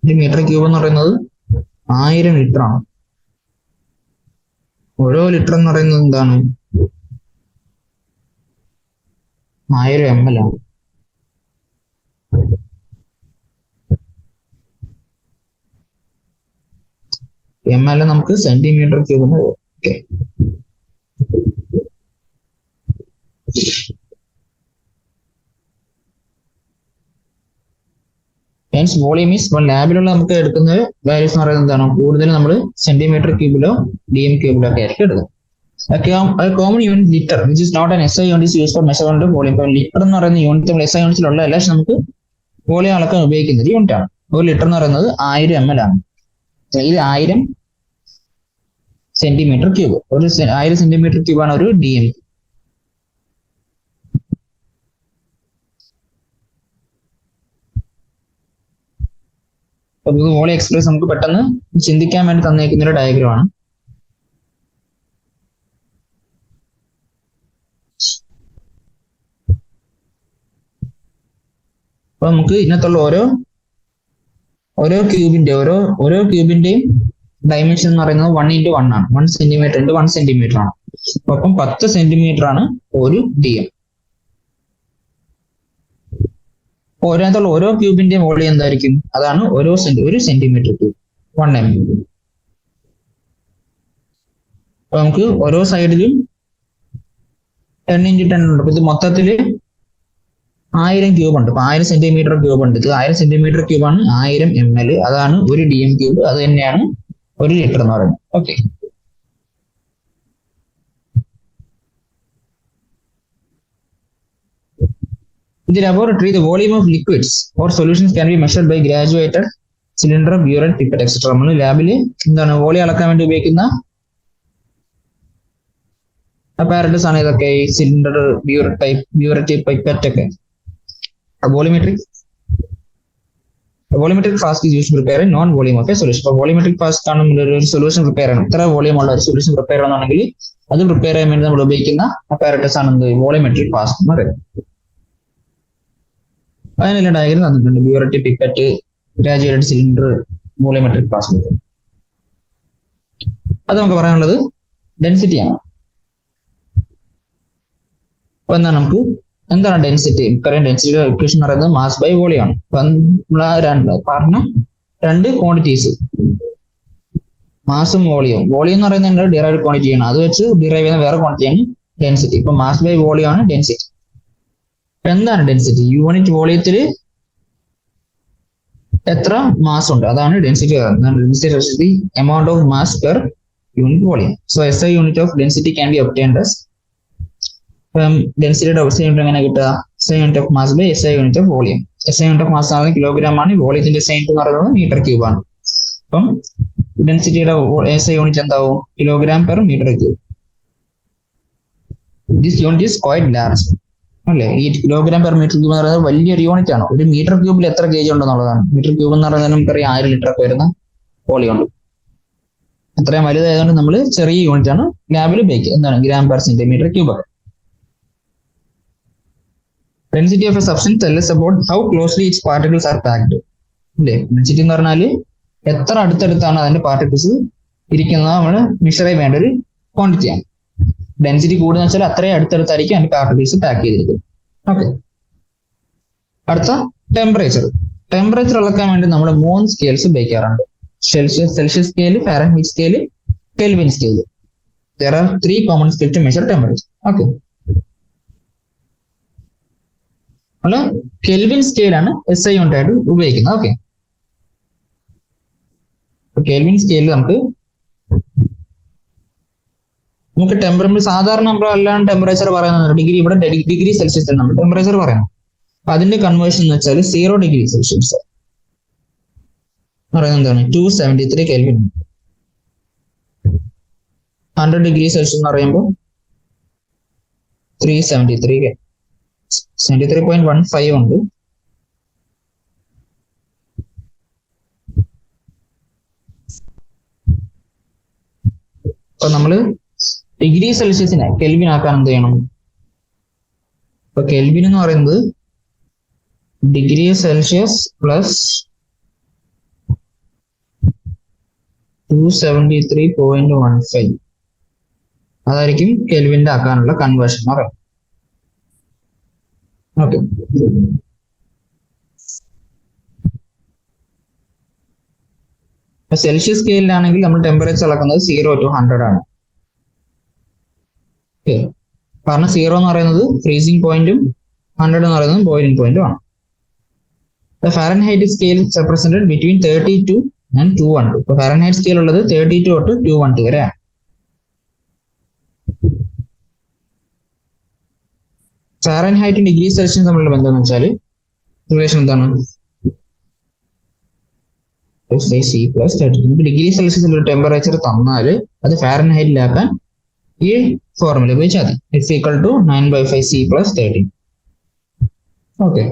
ഈ മീറ്റർ ക്യൂബ് എന്ന് പറയുന്നത് 1000 ലിറ്റർ ആണ്. ഓരോ ലിറ്റർ എന്ന് പറയുന്നത് എന്താണ് 1000 ml ആണ്. ml നമുക്ക് സെന്റിമീറ്റർ ക്യൂബ് എന്ന് പറയും. ഓക്കെ, ഹെൻസ് വോളിയം ഈസ് ലാബിലുള്ള നമുക്ക് എടുക്കുന്ന വാല്യൂസ് എന്ന് പറയുന്നത് എന്താണ് കൂടുതൽ നമ്മൾ സെന്റിമീറ്റർ ക്യൂബിലോ DM ക്യൂബിലോ ഒക്കെ ആയിരിക്കും എടുക്കുന്നത്. Common unit litre which is not an SI unit use for measurement of volume. ഇപ്പം ലിറ്റർ എന്ന് പറയുന്ന യൂണിറ്റ് നമ്മൾ SI യൂണിറ്റിലുള്ള എല്ലാം നമുക്ക് വോളിയം അളക്കാൻ ഉപയോഗിക്കുന്ന യൂണിറ്റ് ആണ്. ഒരു ലിറ്റർ എന്ന് പറയുന്നത് 1000 ml ആണ്. ഇത് 1000 സെന്റിമീറ്റർ ക്യൂബ്. ഒരു 1000 സെന്റിമീറ്റർ ക്യൂബ് ആണ് ഒരു DM. വോളിയം എക്സ്പ്രസ് നമുക്ക് പെട്ടെന്ന് ചിന്തിക്കാൻ വേണ്ടി തന്നേക്കുന്ന ഒരു ഡയഗ്രാം ആണ്. അപ്പൊ നമുക്ക് ഇതിനകത്തുള്ള ഓരോ ക്യൂബിന്റെയും ഡയമെൻഷൻ എന്ന് പറയുന്നത് 1 × 1 ആണ്. 1 സെന്റിമീറ്റർ × 1 സെന്റിമീറ്റർ ആണ്. അപ്പം 10 സെന്റിമീറ്റർ ആണ് ഒരു DM. അതിനകത്തുള്ള ഓരോ ക്യൂബിന്റെയും വോളിയം എന്തായിരിക്കും? അതാണ് ഒരു സെന്റിമീറ്റർ ക്യൂബ് 1 mm. അപ്പൊ നമുക്ക് ഓരോ സൈഡിലും 10 × 10 ഉണ്ട്. അപ്പൊ ഇത് മൊത്തത്തില് 1000 ക്യൂബ് ഉണ്ട്. അപ്പൊ 1000 സെന്റിമീറ്റർ ക്യൂബ് ഉണ്ട്. ഇത് 1000 സെന്റിമീറ്റർ ക്യൂബാണ് 1000 ml. അതാണ് ഒരു DM ക്യൂബ്. അത് തന്നെയാണ് ഒരു ലിറ്റർ എന്ന് പറയുന്നത്. Okay, in the laboratory, the volume of liquids or solutions can be measured by graduated cylinder, burette, pipette, etc. നമ്മൾ ലാബിൽ എന്താണ് വോളിയം അളക്കാൻ വേണ്ടി ഉപയോഗിക്കുന്ന apparatus ആണ് ഇതൊക്കെ. സിലിണ്ടർ, burette, pipette ഒക്കെ. Volumetric flask is used to prepare a non-volume of a solution. അപ്പോൾ volumetric flask ആണ് ഒരു സൊല്യൂഷൻ പ്രിപ്പയർ ചെയ്യണം. ഇത്ര വോളിയം ഉള്ള ഒരു സൊല്യൂഷൻ പ്രിപ്പയർ ചെയ്യണമെന്നുണ്ടെങ്കിൽ അത് പ്രിപ്പയർ ചെയ്യാൻ വേണ്ടി നമ്മൾ ഉപയോഗിക്കുന്ന apparatus ആണ് എന്ത് വോളിമെട്രിക് ഫ്ലാസ്ക് എന്ന് പറയുന്നത്. അതിനെല്ലാം ഡയഗ്രം തന്നിട്ടുണ്ട്. Burette, pipette, graduated cylinder, volumetric flask. അത് നമുക്ക് പറയാനുള്ളത് ഡെൻസിറ്റി ആണ്. അപ്പൊ എന്താണ് ഡെൻസിറ്റി? ഡെൻസിറ്റിയുടെ ഇക്വേഷൻ എന്ന് പറയുന്നത് മാസ് ബൈ വോളിയം ആണ്. അപ്പൊ പറഞ്ഞ രണ്ട് ക്വാണ്ടിറ്റീസ്, മാസും വോളിയം. വോളിയം എന്ന് പറയുന്നത് ഡിറൈവ്ഡ് ക്വാണ്ടിറ്റി ആണ്. അത് വെച്ച് ഡിറൈവ് ചെയ്യുന്ന വേറെ ക്വാണ്ടിറ്റിയാണ് ഡെൻസിറ്റി. ഇപ്പൊ മാസ് ബൈ വോളിയം ആണ് ഡെൻസിറ്റി. എന്താണ് ഡെൻസിറ്റി? യൂണിറ്റ് വോളിയത്തിൽ എത്ര മാസ് ഉണ്ട് അതാണ് density. Density amount of mass per unit volume. So SI unit of density can be obtained as ഡെൻസിറ്റിയുടെ SI യൂണിറ്റ് എങ്ങനെ കിട്ടുക? SI unit of mass by SI unit of volume. SI unit of mass ആണ് kilogram ആണ്. വോളിയത്തിന്റെ SI unit എന്ന് പറയുന്നത് metre cube ആണ്. അപ്പം ഡെൻസിറ്റിയുടെ SI യൂണിറ്റ് എന്താവും? Kilogram per metre cube. This unit is quite large അല്ലേ? ഈ കിലോഗ്രാം പെർ മീറ്റർ ക്യൂബ് എന്ന് പറയുന്നത് വലിയൊരു യൂണിറ്റ് ആണ്. ഒരു മീറ്റർ ക്യൂബിൽ എത്ര കേജ് ഉണ്ടെന്നുള്ളതാണ്. മീറ്റർ ക്യൂബ് എന്ന് പറയുന്നത് നമുക്കറിയാം 1000 ലിറ്റർ ഒക്കെ വരുന്ന വോളിയം ഉണ്ട്. അത്രയും വലുതായതുകൊണ്ട് നമ്മൾ ചെറിയ യൂണിറ്റ് ആണ് ലാബിൽ ഉപയോഗിക്കുക. എന്താണ്? Gram per centimetre cube. Density of A substance tells us about how closely its particles are packed. അല്ലേ? ഡെൻസിറ്റി എന്ന് പറഞ്ഞാൽ എത്ര അടുത്തടുത്താണ് അതിന്റെ പാർട്ടിക്കിൾസ് ഇരിക്കുന്നത് നമ്മൾ മെഷർ ചെയ്യാൻ വേണ്ട ഒരു ക്വാണ്ടിറ്റിയാണ്. ഡെൻസിറ്റി കൂടുതൽ വെച്ചാൽ അത്രയും അടുത്തടുത്തായിരിക്കും അതിന്റെ പാർട്ടിക്കിൾസ് പാക്ക് ചെയ്തിരിക്കുന്നത്. ഓക്കെ, അടുത്ത ടെമ്പറേച്ചർ അളക്കാൻ വേണ്ടി നമ്മൾ 3 സ്കെയിൽസ് ഉപയോഗിക്കാറുണ്ട്. Celsius scale, Fahrenheit scale, kelvin scale. There are 3 common scales to measure temperature. Okay, അല്ല കെൽവിൻ സ്കെയിലാണ് SI യൂണിറ്റ് ആയിട്ട് ഉപയോഗിക്കുന്നത്. ഓക്കെ, കെൽവിൻ സ്കെയിലിൽ നമുക്ക് ടെമ്പറേച്ചർ സാധാരണ നമ്മൾ അല്ലാണ്ട് ടെമ്പറേച്ചർ പറയുന്നത് ഡിഗ്രി, ഇവിടെ ഡിഗ്രി സെൽഷ്യസ് നമ്മൾ ടെമ്പറേച്ചർ പറയുന്നത്. അതിന്റെ കൺവേർഷൻ എന്ന് വെച്ചാൽ 0 ഡിഗ്രി സെൽഷ്യസ്. പറയുന്നത് എന്താണ് 273 കെൽവിൻ. 100 ഡിഗ്രി സെൽഷ്യസ് എന്ന് പറയുമ്പോൾ 373 73.15 ഉണ്ട്. അപ്പൊ നമ്മള് ഡിഗ്രി സെൽഷ്യസിനെ കെൽവിൻ ആക്കാൻ എന്ത് ചെയ്യണം? ഇപ്പൊ കെൽവിൻ എന്ന് പറയുന്നത് ഡിഗ്രി സെൽഷ്യസ് പ്ലസ് 273.15 അതായിരിക്കും കെൽവിന്റെ ആക്കാനുള്ള കൺവേർഷൻ എന്ന് പറയുന്നത്. ഓക്കെ, സെൽഷ്യസ് സ്കെയിലാണെങ്കിൽ നമ്മൾ ടെമ്പറേച്ചർ അളക്കുന്നത് 0 to 100 ആണ്. ഓക്കെ, കാരണം 0 എന്ന് പറയുന്നത് ഫ്രീസിംഗ് പോയിന്റും 100 എന്ന് പറയുന്നത് ബോയിലിംഗ് പോയിന്റും ആണ്. Fahrenheit scale represented between 32 and 212. ഇപ്പൊ ഫാരൻഹൈറ്റ് സ്കെയിൽ ഉള്ളത് 32 തൊട്ട് 212 വരെയാണ്. ഫാരൻഹൈറ്റും ഡിഗ്രി സെൽഷ്യസും തമ്മിലുള്ള ബന്ധം എന്ന് വെച്ചാൽ റിലേഷൻ എന്താണ്? C plus 30. നമുക്ക് ഡിഗ്രി സെൽഷ്യസിൽ ഒരു ടെമ്പറേച്ചർ തന്നാൽ അത് ഫാരൻഹൈറ്റിലാക്കാൻ ഈ ഫോർമുല ഉപയോഗിച്ചാൽ മതി. It's equal to 9/5 C plus 30. Okay,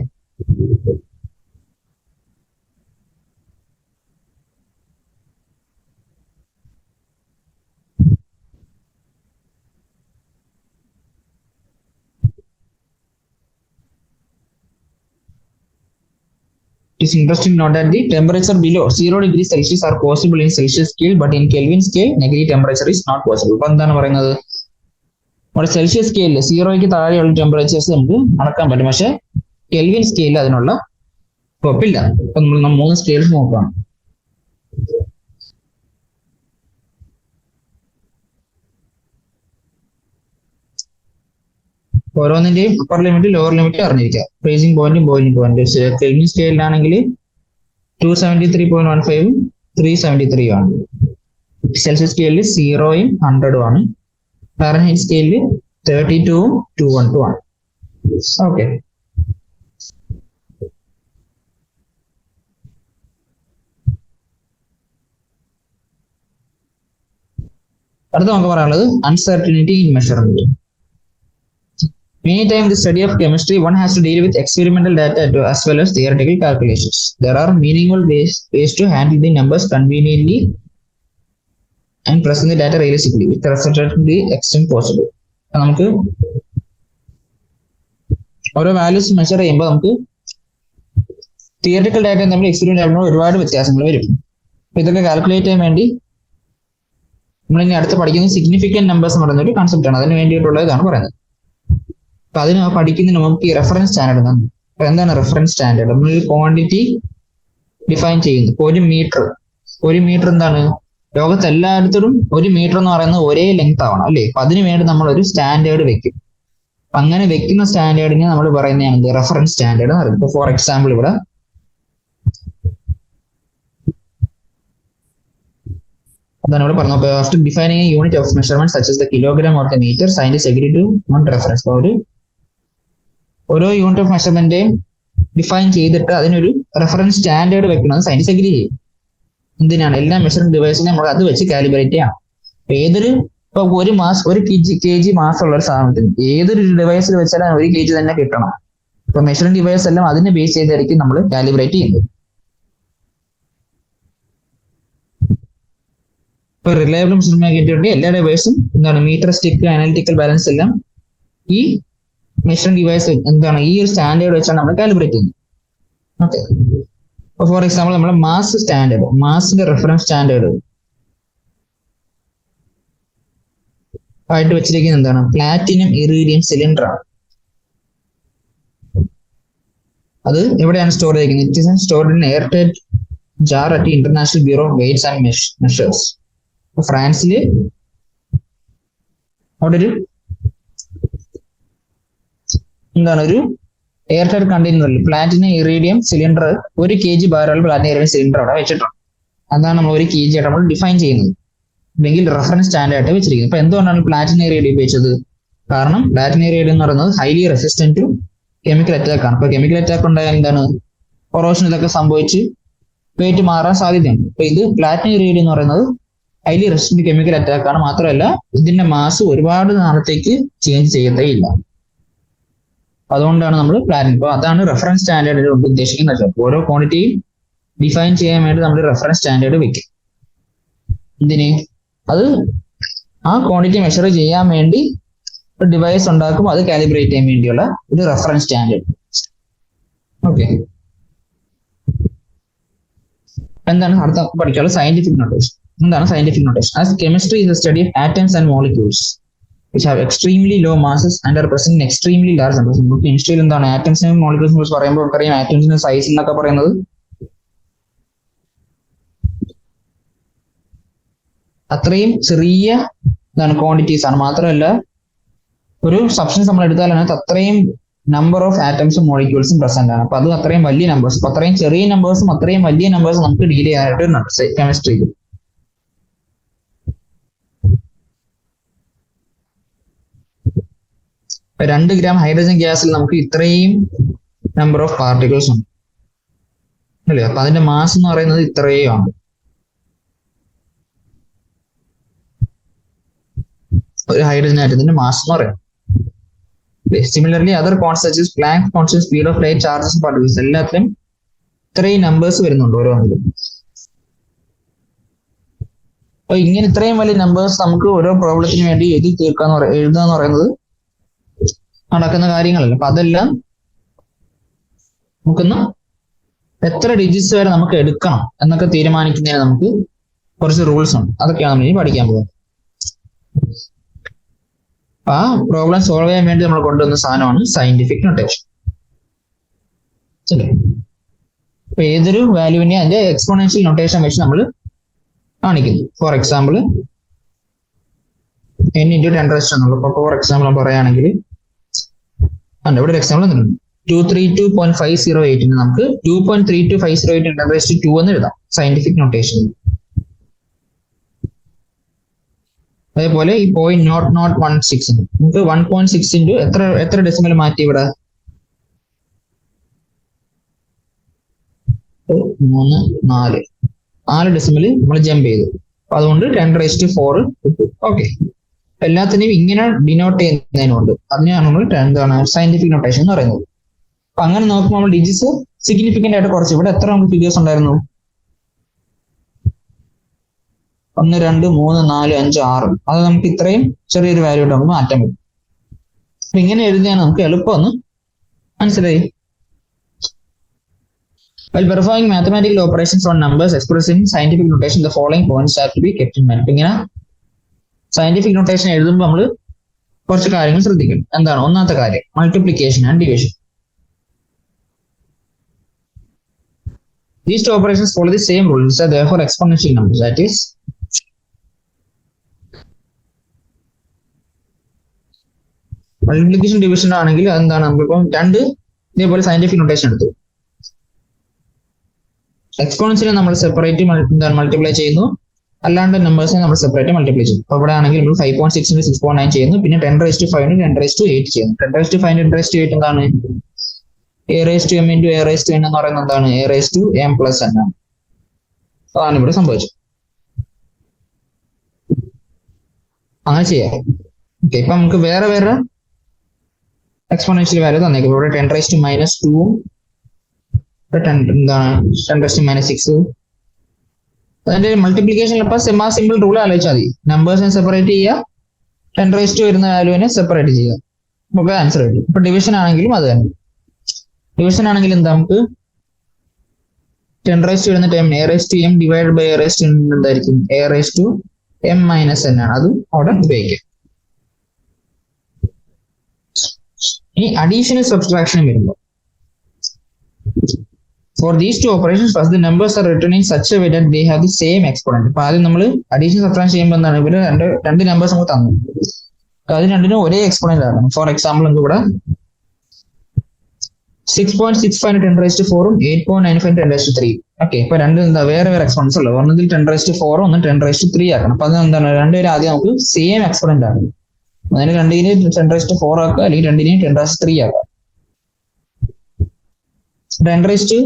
it is interesting to note that the temperature below 0 degrees Celsius are possible in Celsius scale, but in Kelvin scale, negative temperature is not possible. ഇപ്പൊ എന്താണ് പറയുന്നത്? നമ്മുടെ Celsius സ്കെയിലിൽ 0ക്ക് താഴെയുള്ള temperatures നമുക്ക് അളക്കാൻ പറ്റും, പക്ഷെ കെൽവിൻ സ്കെയിലിൽ അതിനുള്ള സ്കോപ്പില്ല. ഇപ്പൊ നമ്മൾ 3 സ്കെയിൽസ് നോക്കാം. ഓരോന്നിന്റെയും അപ്പർ ലിമിറ്റ് ലോവർ ലിമിറ്റ് അറിഞ്ഞിരിക്കുക. ഫ്രീസിംഗ് പോയിന്റും ബോയിലിംഗ് പോയിന്റും. കെൽവിൻ സ്കെയിലാണെങ്കിൽ 273.15 373 ആണ്. സെൽഷ്യസ് സ്കെയിലിൽ 0യും 100ഉം ആണ്. ഫാരൻഹൈറ്റ് സ്കെയിലിൽ 32ഉം 212 ആണ്. ഓക്കെ, അടുത്ത നമുക്ക് പറയാനുള്ളത് uncertainty in measurement. Many times in the study of chemistry, one has to deal with experimental data as well as theoretical calculations. There are meaningful ways to handle the numbers conveniently and present the data realistically with respect to the extent possible. നമുക്ക് ഓരോ values measure ചെയ്യുമ്പോൾ നമുക്ക് theoretical data നമ്മൾ experiment ആകുമ്പോൾ ഒരുപാട് വ്യത്യാസങ്ങൾ വരും. അപ്പൊ ഇതൊക്കെ കാൽക്കുലേറ്റ് ചെയ്യാൻ വേണ്ടി നമ്മൾ ഇനി അടുത്ത് പഠിക്കുന്ന സിഗ്നിഫിക്കന്റ് നമ്പേഴ്സ് എന്ന് പറയുന്ന ഒരു കൺസെപ്റ്റ് ആണ്. അതിന് വേണ്ടിയിട്ടുള്ള ഇതാണ് പറയുന്നത്. അപ്പൊ അതിന് പഠിക്കുന്നതിന് നമുക്ക് ഈ റെഫറൻസ് സ്റ്റാൻഡേർഡ് എന്നാണ്. അപ്പൊ എന്താണ് റെഫറൻസ് സ്റ്റാൻഡേർഡ്? നമ്മൾ ഒരു ക്വാണ്ടിറ്റി ഡിഫൈൻ ചെയ്യുന്നു. ഒരു മീറ്റർ എന്താണ്? ലോകത്ത് എല്ലായിടത്തും 1 മീറ്റർ എന്ന് പറയുന്നത് ഒരേ ലെങ്ത് ആവണം അല്ലേ? അപ്പൊ അതിനു വേണ്ടി നമ്മൾ ഒരു സ്റ്റാൻഡേർഡ് വെക്കും. അപ്പൊ അങ്ങനെ വെക്കുന്ന സ്റ്റാൻഡേർഡിനെ നമ്മൾ പറയുന്നതാണ് റെഫറൻസ് സ്റ്റാൻഡേർഡ് എന്ന് പറയുന്നത്. ഫോർ എക്സാമ്പിൾ ഇവിടെ അതാണ് ഇവിടെ പറഞ്ഞത്. After defining a unit of measurement such as the kilogram or the metre, scientist agree to on reference. ഓരോ യൂണിറ്റ് ഓഫ് മെഷർമെന്റേയും ഡിഫൈൻ ചെയ്തിട്ട് അതിനൊരു റെഫറൻസ് സ്റ്റാൻഡേർഡ് വെക്കുന്നത് സയൻസ് അഗ്രി ചെയ്യും. എന്തിനാണ്? എല്ലാ മെഷറിംഗ് ഡിവൈസിനെ നമ്മൾ അത് വെച്ച് കാലിബ്രേറ്റ് ചെയ്യാം. ഇപ്പൊ ഒരു kg മാസ് ഉള്ള ഒരു സാധനത്തിന് ഏതൊരു ഡിവൈസിൽ വെച്ചാലും 1 kg തന്നെ കിട്ടണം. ഇപ്പൊ മെഷറിംഗ് ഡിവൈസ് എല്ലാം അതിനെ ബേസ് ചെയ്തായിരിക്കും നമ്മൾ കാലിബ്രേറ്റ് ചെയ്യുന്നത്. ഇപ്പൊ റിലയബിൾ മെഷർമെന്റ് കിട്ടിയിട്ട് എല്ലാ ഡിവൈസും എന്താണ് മീറ്റർ, സ്റ്റിക്ക്, അനാലിറ്റിക്കൽ ബാലൻസ് എല്ലാം ഈ മെഷറിംഗ് ഡിവൈസ് എന്താണ് ഈ ഒരു സ്റ്റാൻഡേർഡ് വെച്ചാണ് നമ്മൾ കാലിബ്രേറ്റ് ചെയ്യുന്നത്. ഓക്കെ, അപ്പൊ ഫോർ എക്സാമ്പിൾ നമ്മുടെ മാസ് സ്റ്റാൻഡേർഡ്, മാസിന്റെ റെഫറൻസ് സ്റ്റാൻഡേർഡ് ആയിട്ട് വെച്ചിരിക്കുന്നത് എന്താണ്? പ്ലാറ്റിനം ഇറീഡിയം സിലിണ്ടർ ആണ്. അത് എവിടെയാണ് സ്റ്റോർ ചെയ്തിരിക്കുന്നത്? It is stored in air tight jar at international bureau of weights and measures. ഫ്രാൻസില് അവിടെ ഒരു എന്താണ് ഒരു എയർ ടൈറ്റ് കണ്ടെയ്നറിൽ പ്ലാറ്റിനം ഇറീഡിയം സിലിണ്ടർ 1 kg ഭാരമുള്ള പ്ലാറ്റിനം ഇറീഡിയം സിലിണ്ടർ അവിടെ വെച്ചിട്ടുണ്ട്. അതാണ് നമ്മൾ 1 kg ആയിട്ട് നമ്മൾ ഡിഫൈൻ ചെയ്യുന്നത്, അല്ലെങ്കിൽ റെഫറൻസ് സ്റ്റാൻഡേർഡ് ആയിട്ട് വെച്ചിരിക്കുന്നത്. ഇപ്പൊ എന്തുകൊണ്ടാണ് പ്ലാറ്റിനം ഇറീഡിയം ഉപയോഗിച്ചത്? കാരണം പ്ലാറ്റിനം ഇറീഡിയം എന്ന് പറയുന്നത് highly resistant to chemical attack ആണ്. ഇപ്പൊ കെമിക്കൽ അറ്റാക്ക് ഉണ്ടായാൽ എന്താണ്? കൊറോഷൻ ഇതൊക്കെ സംഭവിച്ച് വെയിറ്റ് മാറാൻ സാധ്യതയുണ്ട്. അപ്പൊ ഇത് പ്ലാറ്റിനം ഇറേഡിയം എന്ന് പറയുന്നത് ഹൈലി റെസിസ്റ്റന്റ് കെമിക്കൽ അറ്റാക്ക് ആണ്. മാത്രമല്ല ഇതിന്റെ മാസ് ഒരുപാട് നാളത്തേക്ക് ചേഞ്ച് ചെയ്യത്തേ ഇല്ല. അതുകൊണ്ടാണ് നമ്മൾ പ്ലാറ്റിനം. ഇപ്പൊ അതാണ് റെഫറൻസ് സ്റ്റാൻഡേർഡ് കൊണ്ട് ഉദ്ദേശിക്കുന്നത്. ഓരോ ക്വാണ്ടിറ്റിയും ഡിഫൈൻ ചെയ്യാൻ വേണ്ടി നമ്മൾ റെഫറൻസ് സ്റ്റാൻഡേർഡ് വെക്കും. എന്തിന്? അത് ആ ക്വാണ്ടിറ്റി മെഷർ ചെയ്യാൻ വേണ്ടി ഒരു ഡിവൈസ് ഉണ്ടാക്കും, അത് കാലിബ്രേറ്റ് ചെയ്യാൻ വേണ്ടിയുള്ള ഒരു റെഫറൻസ് സ്റ്റാൻഡേർഡ്. ഓക്കെ, എന്താണ് അടുത്ത പഠിക്കാനുള്ള സയന്റിഫിക് നൊട്ടേഷൻ? എന്താണ് scientific notation? As chemistry is A study of atoms and molecules which have extremely low masses and are present in extremely large numbers. നമുക്ക് കെമിസ്ട്രിയിൽ എന്താണ് ആറ്റംസിനും മോളിക്യൂൾസിനെ കുറിച്ച് പറയുമ്പോൾ നമുക്കറിയാം ആറ്റംസിന്റെ സൈസ് എന്നൊക്കെ പറയുന്നത് അത്രയും ചെറിയ ക്വാണ്ടിറ്റീസ് ആണ്. മാത്രമല്ല ഒരു സബ്സ്റ്റൻസ് നമ്മൾ എടുത്താൽ അതിനകത്ത് അത്രയും നമ്പർ ഓഫ് ആറ്റംസും മോളിക്യൂൾസും പ്രസന്റ് ആണ്. അപ്പൊ അത് അത്രയും വലിയ നമ്പേഴ്സ്, അപ്പൊ അത്രയും ചെറിയ നമ്പേഴ്സും അത്രയും വലിയ നമ്പേഴ്സും നമുക്ക് ഡീൽ ചെയ്യാനായിട്ട് കെമിസ്ട്രിയിൽ. 2 ഗ്രാം ഹൈഡ്രജൻ ഗ്യാസിൽ നമുക്ക് ഇത്രയും നമ്പർ ഓഫ് പാർട്ടിക്കിൾസ് ഉണ്ട് അല്ലേ? അപ്പൊ അതിന്റെ മാസ് എന്ന് പറയുന്നത് ഇത്രയും ആണ്. ഒരു ഹൈഡ്രജൻ ആറ്റത്തിന്റെ മാസ് എന്ന് പറയുന്നത്. Similarly other constants Planck constant, speed of light, charges, particles എല്ലാത്തിലും ഇത്രയും നമ്പേഴ്സ് വരുന്നുണ്ട് ഓരോന്നിലും. അപ്പൊ ഇങ്ങനെ ഇത്രയും വലിയ നമ്പേഴ്സ് നമുക്ക് ഓരോ പ്രോബ്ലത്തിന് വേണ്ടി എഴുതുക എന്ന് പറയുന്നത് നടക്കുന്ന കാര്യങ്ങളല്ല. അപ്പൊ അതെല്ലാം നമുക്കൊന്ന് എത്ര ഡിജിറ്റ്സ് വരെ നമുക്ക് എടുക്കണം എന്നൊക്കെ തീരുമാനിക്കുന്നതിന് നമുക്ക് കുറച്ച് റൂൾസ് ഉണ്ട്. അതൊക്കെയാണ് നമ്മൾ ഇനി പഠിക്കാൻ പോകുന്നത്. ആ പ്രോബ്ലം സോൾവ് ചെയ്യാൻ വേണ്ടി നമ്മൾ കൊണ്ടുവന്ന സാധനമാണ് സയന്റിഫിക് നൊട്ടേഷൻ. അപ്പൊ ഏതൊരു വാല്യൂവിനെ അതിന്റെ എക്സ്പോണൻഷ്യൽ നൊട്ടേഷൻ വെച്ച് നമ്മൾ കാണിക്കുന്നു. ഫോർ എക്സാമ്പിൾ n × 10⁻⁻⁴ എന്നുള്ളത്. അപ്പൊ ഫോർ എക്സാമ്പിൾ പറയുകയാണെങ്കിൽ ഇവിടെ ഒരു എക്സാമ്പിൾ തന്നിട്ടുണ്ട്. 232.508 നമുക്ക് 2.32508 × 10⁻² എന്ന് എഴുതാം സയന്റിഫിക് നൊട്ടേഷൻ. അതേപോലെ ഈ 0.0016 നമുക്ക് 1.6 ഇൻറ്റു എത്ര ഡെസിമൽ മാറ്റി ഇവിടെ 4 ഡെസിമൽ നമ്മൾ ജമ്പ് ചെയ്തു. അപ്പൊ അതുകൊണ്ട് 10⁻⁴ കിട്ടും. ഓക്കെ, എല്ലാത്തിനെയും ഇങ്ങനെ ഡിനോട്ട് ചെയ്യുന്നതിനുണ്ട്. അതിനെയാണ് നമ്മൾ എന്താണ് സയന്റിഫിക് നൊട്ടേഷൻ എന്ന് പറയുന്നത്. അപ്പൊ അങ്ങനെ നോക്കുമ്പോൾ നമ്മൾ ഡിജിറ്റ്സ് സിഗ്നിഫിക്കന്റ് ആയിട്ട് കുറച്ച്. ഇവിടെ എത്ര നമുക്ക് ഫിഗേഴ്സ് ഉണ്ടായിരുന്നു? 1, 2, 3, 4, 5, 6. അത് നമുക്ക് ഇത്രയും ചെറിയൊരു വാല്യൂ ആയിട്ട് നമുക്ക് മാറ്റാൻ പറ്റും. അപ്പൊ ഇങ്ങനെ എഴുതിയാണ് നമുക്ക് എളുപ്പമൊന്ന് മനസ്സിലായി. While performing mathematical operations on numbers expressed in scientific notation, the following points have to be kept in mind. അപ്പൊ ഇങ്ങനെ സയന്റിഫിക് നൊട്ടേഷൻ എഴുതുമ്പോൾ നമ്മൾ കുറച്ച് കാര്യങ്ങൾ ശ്രദ്ധിക്കണം. എന്താണ്? ഒന്നാമത്തെ കാര്യം multiplication and division. These two operations follow the same rules, are therefore exponential numbers. That is, multiplication division ആണെങ്കിൽ എന്താണ് നമ്മളിപ്പം രണ്ട് ഇതേപോലെ സയന്റിഫിക് നൊട്ടേഷൻ എടുത്തു. എക്സ്പോണൻസിനെ നമ്മൾ സെപ്പറേറ്റ് മൾട്ടിപ്ലൈ ചെയ്യുന്നു, അല്ലാണ്ട് നമ്പേഴ്സിനെ നമ്മൾ സെപ്പറേറ്റ് മൾട്ടിപ്ലൈ ചെയ്യും. അപ്പൊ ഇവിടെ ആണെങ്കിൽ നമ്മൾ 5.6 × 6.9 ചെയ്യുന്നു, പിന്നെ 10⁻⁵ 10⁻8 ചെയ്യുന്നു. 10⁻⁵ 10⁻8 എന്താണ്? a⁻m × a⁻n എന്ന് പറയുന്നത് എന്താണ്? a⁻m + n ആണ്. അതാണ് ഇവിടെ സംഭവിച്ചത്. അങ്ങനെ ചെയ്യാം. ഓക്കെ, ഇപ്പൊ നമുക്ക് വേറെ എക്സ്പോണൻഷ്യൽ വാല്യൂ തന്നേക്കും. ഇവിടെ 10⁻⁻², എന്താണ് 10⁻⁻6. അതിന്റെ മൾട്ടിപ്ലിക്കേഷൻ ഇപ്പൊ സിമ്പിൾ റൂൾ ആലോചിച്ചാൽ മതി. നമ്പേഴ്സിനെ സെപ്പറേറ്റ് ചെയ്യുക, 10⁻² വരുന്ന വാല്യൂവിനെ സെപ്പറേറ്റ് ചെയ്യുക, നമുക്ക് ആൻസർ കിട്ടും. ഇപ്പൊ ഡിവിഷൻ ആണെങ്കിലും അത് തന്നെ. ഡിവിഷൻ ആണെങ്കിൽ എന്താ നമുക്ക് 10⁻² വരുന്ന time a⁻m divide by a⁻n എന്തായിരിക്കും? a⁻m - n ആണ്. അതും അവിടെ ഉപയോഗിക്കാം. ഇനി അഡീഷനും സബ്ട്രാക്ഷനും വരുമ്പോൾ for these two operations, first the numbers are written in such a way that they have the same exponent. അപ്പൊ ആദ്യം നമ്മൾ അഡീഷൻ സബ്ട്രാക്ഷൻ ചെയ്യുമ്പോൾ എന്താണ്? ഇവര് രണ്ട് നമ്പേഴ്സ് നമുക്ക് തന്നു, അത് രണ്ടിനും ഒരേ എക്സ്പോണന്റ് ആണ്. ഫോർ എക്സാമ്പിൾ നമുക്ക് ഇവിടെ 6.65 10⁻⁴ 8.95 10⁻3. ഓക്കെ, ഇപ്പൊ രണ്ട് എന്താ വേറെ എക്സ്പോണൻസ് ഉള്ളത്. ഒന്നതിൽ 10⁻⁴, ഒന്ന് 10⁻3 ആക്കണം. അപ്പൊ അത് എന്താണ്? രണ്ടുപേരും ആദ്യം നമുക്ക് സെയിം എക്സ്പോണന്റ് ആണ്. അതിന് രണ്ടിനെയും 10⁻⁴ ആക്കുക, അല്ലെങ്കിൽ രണ്ടിനെയും 10⁻3 ആക്കുക. 10⁻⁴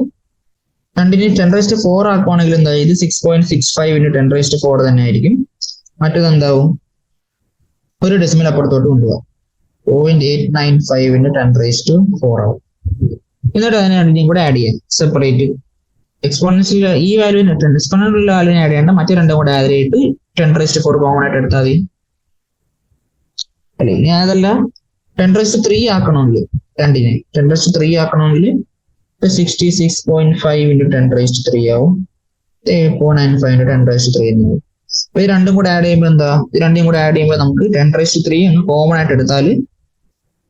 രണ്ടിന് 10⁴ ആക്കുവാണെങ്കിൽ എന്താ ഇത് 6.65 into 10⁴ തന്നെ ആയിരിക്കും. മറ്റേത് എന്താവും ഒരു ഡെസിമൽ അപ്പുറത്തോട്ട് കൊണ്ടുപോകാം 0.895 into 10⁴ ആവും. എന്നിട്ട് അതിനെ രണ്ടിനെയും കൂടെ ആഡ് ചെയ്യാം സെപ്പറേറ്റ്. എക്സ്പോണൻഷ്യൽ ഈ വാല്യൂവിന് എക്സ്പോണൻഷ്യൽ വാല്യൂവിനെ ആഡ് ചെയ്യേണ്ട, മറ്റു രണ്ടും കൂടെ ആഡ് ചെയ്തിട്ട് 10⁴ കോമൺ ആയിട്ട് എടുത്താൽ മതി അല്ലെ. ഇനി അതല്ല 10⁻³ ആക്കണമെങ്കിൽ രണ്ടിനെ 10⁻³ ആക്കണമെങ്കിൽ 66.5 into 10⁻³ ആവും. 8.95 into 10⁻³ എന്നാവും. അപ്പൊ ഈ രണ്ടും കൂടെ ആഡ് ചെയ്യുമ്പോൾ എന്താ, ഇത് രണ്ടും കൂടെ ആഡ് ചെയ്യുമ്പോൾ നമുക്ക് 10⁻³ ഒന്ന് കോമൺ ആയിട്ട് എടുത്താൽ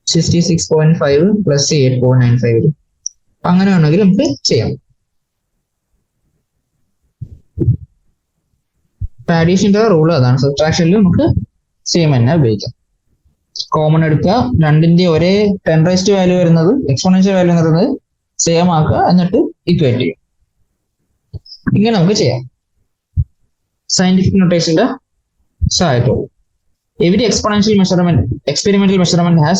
66.5 plus 8.95 വരും. അങ്ങനെ വേണമെങ്കിൽ നമുക്ക് ചെയ്യാം. അഡീഷന്റെ റൂൾ അതാണ്. സബ്ട്രാക്ഷനിൽ നമുക്ക് സെയിം തന്നെ ഉപയോഗിക്കാം. കോമൺ എടുക്കുക, രണ്ടിന്റെ ഒരേ 10⁻³ വാല്യൂ വരുന്നത് എക്സ്പോണൻഷ്യൽ വാല്യൂ വരുന്നത് സെയിം ആക്കുക, എന്നിട്ട് ഇക്വേറ്റ് ചെയ്യും. ഇങ്ങനെ നമുക്ക് ചെയ്യാം സയന്റിഫിക് നൊട്ടേഷന്റെ സഹായത്തോടെ. Every experimental measurement has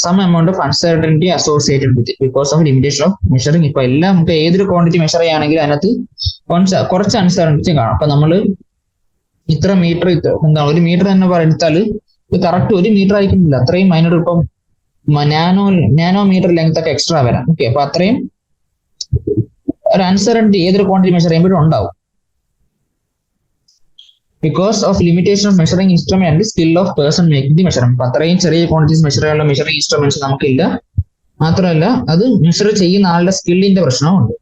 some amount of uncertainty associated with it because of limitation of measuring. ഇപ്പൊ എല്ലാം നമുക്ക് ഏതൊരു ക്വാണ്ടിറ്റി മെഷർ ചെയ്യുകയാണെങ്കിൽ അതിനകത്ത് കുറച്ച് അൺസർട്ടനിറ്റി കാണും. അപ്പൊ നമ്മള് ഇത്ര മീറ്റർ എന്താ ഒരു മീറ്റർ തന്നെ എടുത്താൽ ഇത് കറക്റ്റ് 1 മീറ്റർ ആയിരിക്കുന്നില്ല, അത്രയും മൈനർ. ഇപ്പം നാനോമീറ്റർ ലെങ്ത് ഒക്കെ എക്സ്ട്രാ വരാം. ഓക്കെ, അപ്പൊ അത്രയും ഒരു അൺസർട്ടനിറ്റി ഏതൊരു ക്വാണ്ടിറ്റി മെഷർ ചെയ്യുമ്പോഴും ഉണ്ടാവും. Because of limitation of measuring instrument and the skill of person making the measurement. അപ്പൊ അത്രയും ചെറിയ ക്വാണ്ടിറ്റീസ് മെഷർ ചെയ്യാനുള്ള മെഷറിംഗ് ഇൻസ്ട്രുമെന്റ്സ് നമുക്കില്ല. മാത്രമല്ല അത് മെഷർ ചെയ്യുന്ന ആളുടെ സ്കില്ലിന്റെ പ്രശ്നമുണ്ട്.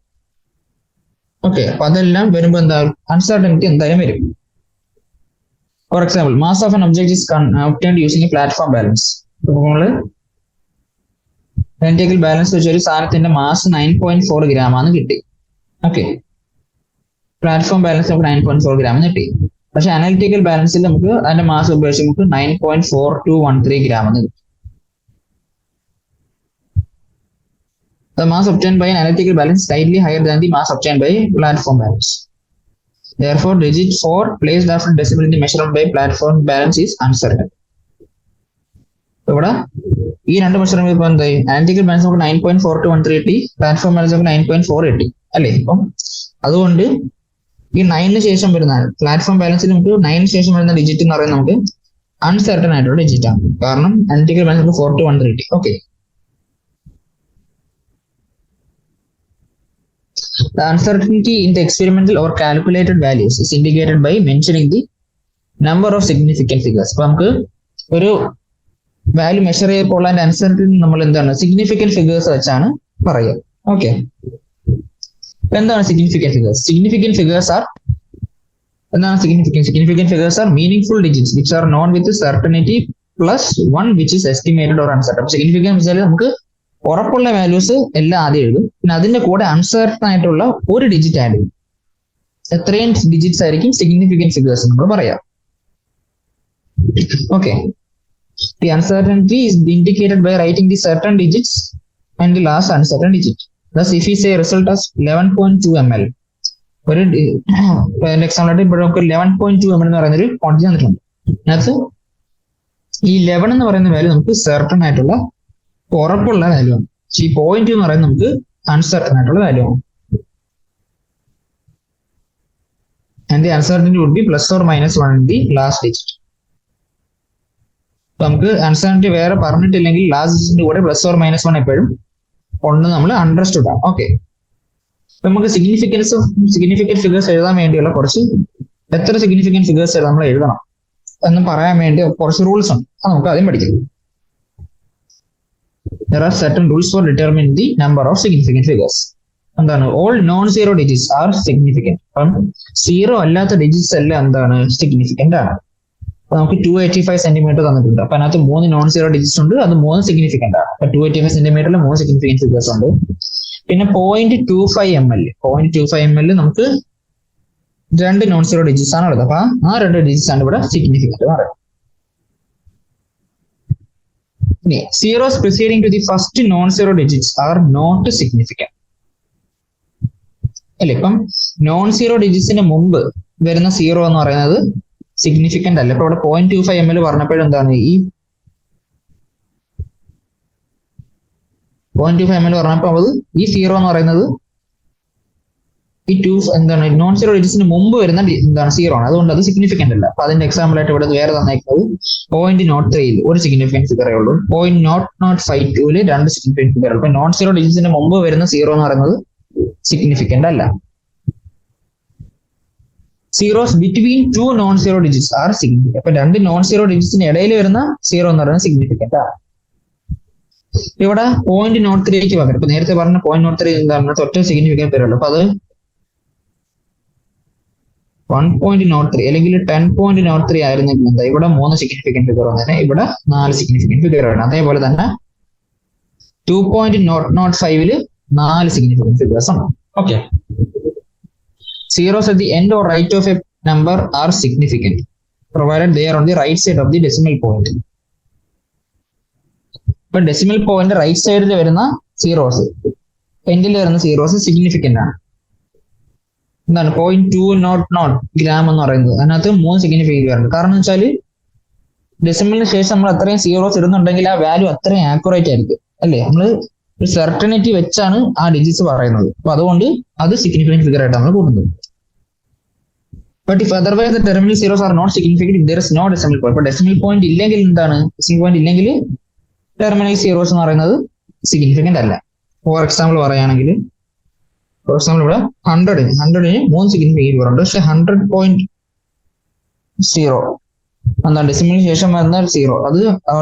ഓക്കെ, അപ്പൊ അതെല്ലാം വരുമ്പോൾ എന്താ അൺസർട്ടനിറ്റി എന്തായാലും വരും. For example, mass of an object is obtained using a platform balance. നമ്മള് analytical ബാലൻസ് വെച്ച് ഒരു സാധനത്തിന്റെ മാസ് 9.4 gram ആണ് കിട്ടി. ഓക്കെ, പ്ലാറ്റ്ഫോം ബാലൻസ് നമുക്ക് 9.4 gram കിട്ടി. പക്ഷെ അനലിറ്റിക്കൽ ബാലൻസിൽ നമുക്ക് അതിന്റെ മാസ് ഉപയോഗിച്ച് നമുക്ക് 9.4213 gram എന്ന് കിട്ടും. The mass obtained by an analytical balance is slightly higher than the mass obtained by platform balance. Therefore, digit 4 placed after decimal in the measurement by platform balance is uncertain. ഇവിടെ ഈ രണ്ട് measurement ഇപ്പൊ എന്തായി, analytical balance നമുക്ക് 9.4213 കിട്ടി, platform balance നമുക്ക് 9.4 കിട്ടി അല്ലേ. അപ്പം അതുകൊണ്ട് ഈ 9 ശേഷം വരുന്ന പ്ലാറ്റ്ഫോം ബാലൻസിൽ നമുക്ക് 9 ശേഷം വരുന്ന ഡിജിറ്റ് എന്ന് പറയുന്നത് നമുക്ക് അൺസർട്ടൺ ആയിട്ടുള്ള ഡിജിറ്റ് ആണ്. കാരണം അനലിറ്റിക്കൽ ബാലൻസ് നമുക്ക് 4-1 കിട്ടി. Okay, the uncertainty in the experimental or calculated values is indicated by mentioning the number of significant figures. അപ്പൊ നമുക്ക് ഒരു വാല്യൂ മെഷർ ചെയ്തപ്പോൾ അതിന്റെ അൺസർട്ടനിറ്റി നമ്മൾ എന്താണ് സിഗ്നിഫിക്കന്റ് ഫിഗേഴ്സ് വെച്ചാണ് പറയുക. ഓക്കെ, എന്താണ് significant figures? Significant figures are എന്താണ് significant figures are meaningful digits which are known with certainty plus 1 which is estimated or uncertain. Significant വെച്ചാൽ നമുക്ക് ഉറപ്പുള്ള വാല്യൂസ് എല്ലാം ആദ്യം എഴുതും, പിന്നെ അതിന്റെ കൂടെ അൺസർട്ടൺ ആയിട്ടുള്ള ഒരു ഡിജിറ്റ് ആഡ് ചെയ്യും. എത്രയും ഡിജിറ്റ്സ് ആയിരിക്കും സിഗ്നിഫിക്കന്റ് ഫിഗേഴ്സ് നമ്മൾ പറയാം. Okay, the uncertainty is indicated by writing the certain digits and the last uncertain digit. Thus, if we say result as 11.2 ml, ഒരു എക്സാമ്പിൾ ആയിട്ട് ഇവിടെ നമുക്ക് 11.2 ml എന്ന് പറയുന്ന ഒരു ക്വാണ്ടിറ്റി തന്നിട്ടുണ്ട്. അതിനകത്ത് ഈ 11 എന്ന് പറയുന്ന വാല്യൂ നമുക്ക് സർട്ടൺ ആയിട്ടുള്ള ഉറപ്പുള്ള വാല്യൂ ആണ്. ഈ 0.2 എന്ന് പറയുന്നത് നമുക്ക് അൺസർട്ടൺ ആയിട്ടുള്ള വാല്യൂ ആണ്. And the uncertainty would be plus or minus 1 in the last digit. നമുക്ക് അൺസർട്ടനിറ്റി വേറെ പറഞ്ഞിട്ടില്ലെങ്കിൽ ലാസ്റ്റ് ഡിജിറ്റിന്റെ കൂടെ പ്ലസ് ഓർ മൈനസ് 1 എപ്പോഴും ഒന്ന് നമ്മൾ അണ്ടർസ്റ്റുഡ് ആണ്. ഓക്കെ, നമുക്ക് സിഗ്നിഫിക്കന്റ് ഫിഗേഴ്സ് എഴുതാൻ വേണ്ടിയുള്ള കുറച്ച് എത്ര സിഗ്നിഫിക്കന്റ് ഫിഗേഴ്സ് നമ്മൾ എഴുതണം എന്ന് പറയാൻ വേണ്ടി കുറച്ച് റൂൾസ് ഉണ്ട്. അത് നമുക്ക് ആദ്യം പഠിക്കാം. There are certain rules for determining the number of significant figures. എന്താണ്? All non-zero digits are significant. അപ്പം സീറോ അല്ലാത്ത ഡിജിറ്റ്സ് എല്ലാം എന്താണ് സിഗ്നിഫിക്കന്റ് ആണ്. അപ്പൊ നമുക്ക് 285 സെന്റിമീറ്റർ തന്നിട്ടുണ്ട്. അപ്പൊ അതിനകത്ത് 3 നോൺ സീറോ ഡിജിറ്റ്സ് ഉണ്ട്, അത് 3 സിഗ്നിഫിക്കന്റ് ആണ്. അപ്പൊ 285 സെന്റിമീറ്ററിൽ 3 സിഗ്നിഫിക്കന്റ് ഫിഗേഴ്സ് ഉണ്ട്. പിന്നെ 0.25 ml നമുക്ക് 2 നോൺ സീറോ ഡിജിറ്റ്സ് ആണ് ഉള്ളത്. അപ്പൊ ആ 2 ഡിജിറ്റ്സ് ആണ് ഇവിടെ സിഗ്നിഫിക്കന്റ് എന്ന് പറയുന്നത്. ഇനി zeros preceding to the first non zero digits are not significant അല്ലെ. ഇപ്പം നോൺ സീറോ ഡിജിറ്റ്സിന് മുമ്പ് വരുന്ന സീറോ എന്ന് പറയുന്നത് സിഗ്നിഫിക്കന്റ് അല്ല. ഇപ്പൊ ഇവിടെ 0.25 ml പറഞ്ഞപ്പോഴും എന്താണ് ഈ 0.25 ml പറഞ്ഞപ്പോൾ അത് ഈ സീറോ എന്ന് പറയുന്നത് ഈ ടു എന്താണ് നോൺ സീറോ ഡിജിറ്റ്സിന് മുമ്പ് വരുന്ന എന്താണ് സീറോ ആണ്, അതുകൊണ്ട് അത് സിഗ്നിഫിക്കന്റ് അല്ല. അപ്പൊ അതിന്റെ എക്സാമ്പിൾ ആയിട്ട് ഇവിടെ വേറെ തന്നേക്കുന്നത് 0.03 ഒരു സിഗ്നിഫിക്കൻറ്റ് ഫിഗറേ ഉള്ളൂ, 0.0052 രണ്ട് സിഗ്നിഫിക്കൻറ്റ് ഫിഗർ. അപ്പൊ നോൺ സീറോ ഡിജിറ്റ്സിന് മുമ്പ് വരുന്ന സീറോ എന്ന് പറയുന്നത് സിഗ്നിഫിക്കന്റ് അല്ല. Zeros between two non zero digits R significant. അപ്പൊ രണ്ട് നോൺ സീറോ ഡിജിറ്റ്സിന് ഇടയിൽ വരുന്ന സീറോ എന്ന് പറയുന്നത് സിഗ്നിഫിക്കന്റ് ആണ്. ഇവിടെ 0.03 പകരം ഇപ്പൊ നേരത്തെ പറഞ്ഞ 0.03 എന്താണ് ഒറ്റ സിഗ്നിഫിക്കന്റ് ഫിഗർ ഉള്ളൂ. അപ്പൊ അത് 1.03 അല്ലെങ്കിൽ 10.03 ആയിരുന്നെങ്കിൽ എന്താ ഇവിടെ 3 സിഗ്നിഫിക്കന്റ് ഫിഗർ വന്നേനെ, ഇവിടെ 4 സിഗ്നിഫിക്കന്റ് ഫിഗർ ആണ്. അതേപോലെ തന്നെ 2.005 4 സിഗ്നിഫിക്കന്റ് ഫിഗേഴ്സ് ആണ്. Okay, zeros at the end or right of a number are significant provided they are on the right side of the decimal point. ഇപ്പൊ ഡെസിമൽ പോയിന്റ് റൈറ്റ് സൈഡിൽ വരുന്ന zeros, എൻഡിൽ വരുന്ന zeros significant ആണ്. എന്താണ് 0.200 gram എന്ന് പറയുന്നത്, അതിനകത്ത് 3 സിഗ്നിഫിക്കന്റ് വരുന്നുണ്ട്. കാരണം എന്ന് വെച്ചാൽ ഡെസിമലിന് ശേഷം നമ്മൾ അത്രയും സീറോസ് ഇടുന്നുണ്ടെങ്കിൽ ആ വാല്യൂ അത്രയും ആക്യുറേറ്റ് ആയിരിക്കും അല്ലേ. നമ്മൾ ഒരു സെർട്ടനിറ്റി വെച്ചാണ് ആ ഡിജിറ്റ്സ് പറയുന്നത്. അപ്പൊ അതുകൊണ്ട് അത് സിഗ്നിഫിക്കന്റ് ഫിഗർ ആയിട്ട് നമ്മൾ കൂട്ടുന്നത്. But if otherwise the terminal zeros are not significant if there is no decimal point. ഇപ്പൊ ഡെസിമൽ പോയിന്റ് ഇല്ലെങ്കിൽ എന്താണ്, ഡെസിമൽ പോയിന്റ് ഇല്ലെങ്കിൽ ടെർമിനൽ സീറോസ് എന്ന് പറയുന്നത് സിഗ്നിഫിക്കന്റ് അല്ല. ഫോർ എക്സാമ്പിൾ പറയുകയാണെങ്കിൽ, ഫോർ എക്സാമ്പിൾ ഇവിടെ 100ന് 3 സിഗ്നിഫിക്കന്റ് ഫിഗർ ഉണ്ട്. പക്ഷെ 100.0 എന്താണ് ഡെസിമലിന് ശേഷം വരുന്ന സീറോ, അത്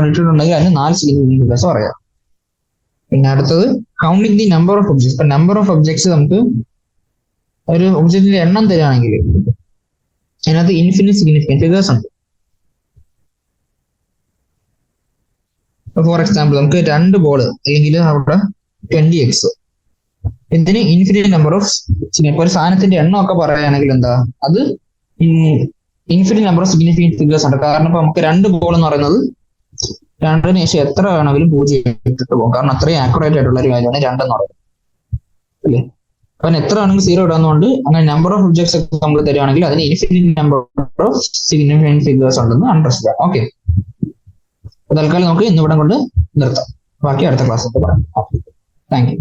ഇട്ടിട്ടുണ്ടെങ്കിൽ അതിന് 4 സിഗ്നിഫിക്കന്റ് ഫിഗേഴ്സ് പറയാം. പിന്നെ അടുത്തത് counting the number of objects. ഇപ്പൊ നമ്പർ ഓഫ് ഒബ്ജക്ട്സ് നമുക്ക് ഒരു ഒബ്ജക്റ്റിന്റെ എണ്ണം തരികയാണെങ്കിൽ അതിനകത്ത് ഇൻഫിനിറ്റ് സിഗ്നിഫിക്കന്റ് ഫിഗേഴ്സ് ഉണ്ട്. ഫോർ എക്സാമ്പിൾ നമുക്ക് 2 ബോൾ അല്ലെങ്കിൽ അവിടെ 20x, ഇതിന് ഇൻഫിനിറ്റ് നമ്പർ ഓഫ് ഇപ്പൊ ഒരു സാധനത്തിന്റെ എണ്ണം ഒക്കെ പറയുകയാണെങ്കിൽ എന്താ, അത് infinite number of significant figures ഉണ്ട്. കാരണം ഇപ്പൊ നമുക്ക് 2 ബോൾ എന്ന് പറയുന്നത് 2ന് ശേഷം എത്ര വേണമെങ്കിലും 0 ഇട്ടിട്ട് പോകും. കാരണം അത്രയും ആക്യുറേറ്റ് ആയിട്ടുള്ള ഒരു കാര്യമാണ് 2 എന്ന് പറയുന്നത് അല്ലേ. അപ്പം എത്ര വേണമെങ്കിൽ 0 ഇടാന്നുകൊണ്ട് അങ്ങനെ നമ്പർ ഓഫ് ഒബ്ജക്ട്സ് ഒക്കെ നമ്മൾ തരുവാണെങ്കിൽ അതിന് infinite number of significant figures ഉണ്ടെന്ന് അണ്ടർസ്റ്റാൻഡ്. ഓക്കെ, തൽക്കാലം നമുക്ക് ഇന്നിവിടെ കൊണ്ട് നിർത്താം. ബാക്കി അടുത്ത ക്ലാസ്സിൽ പറയാം. Thank you.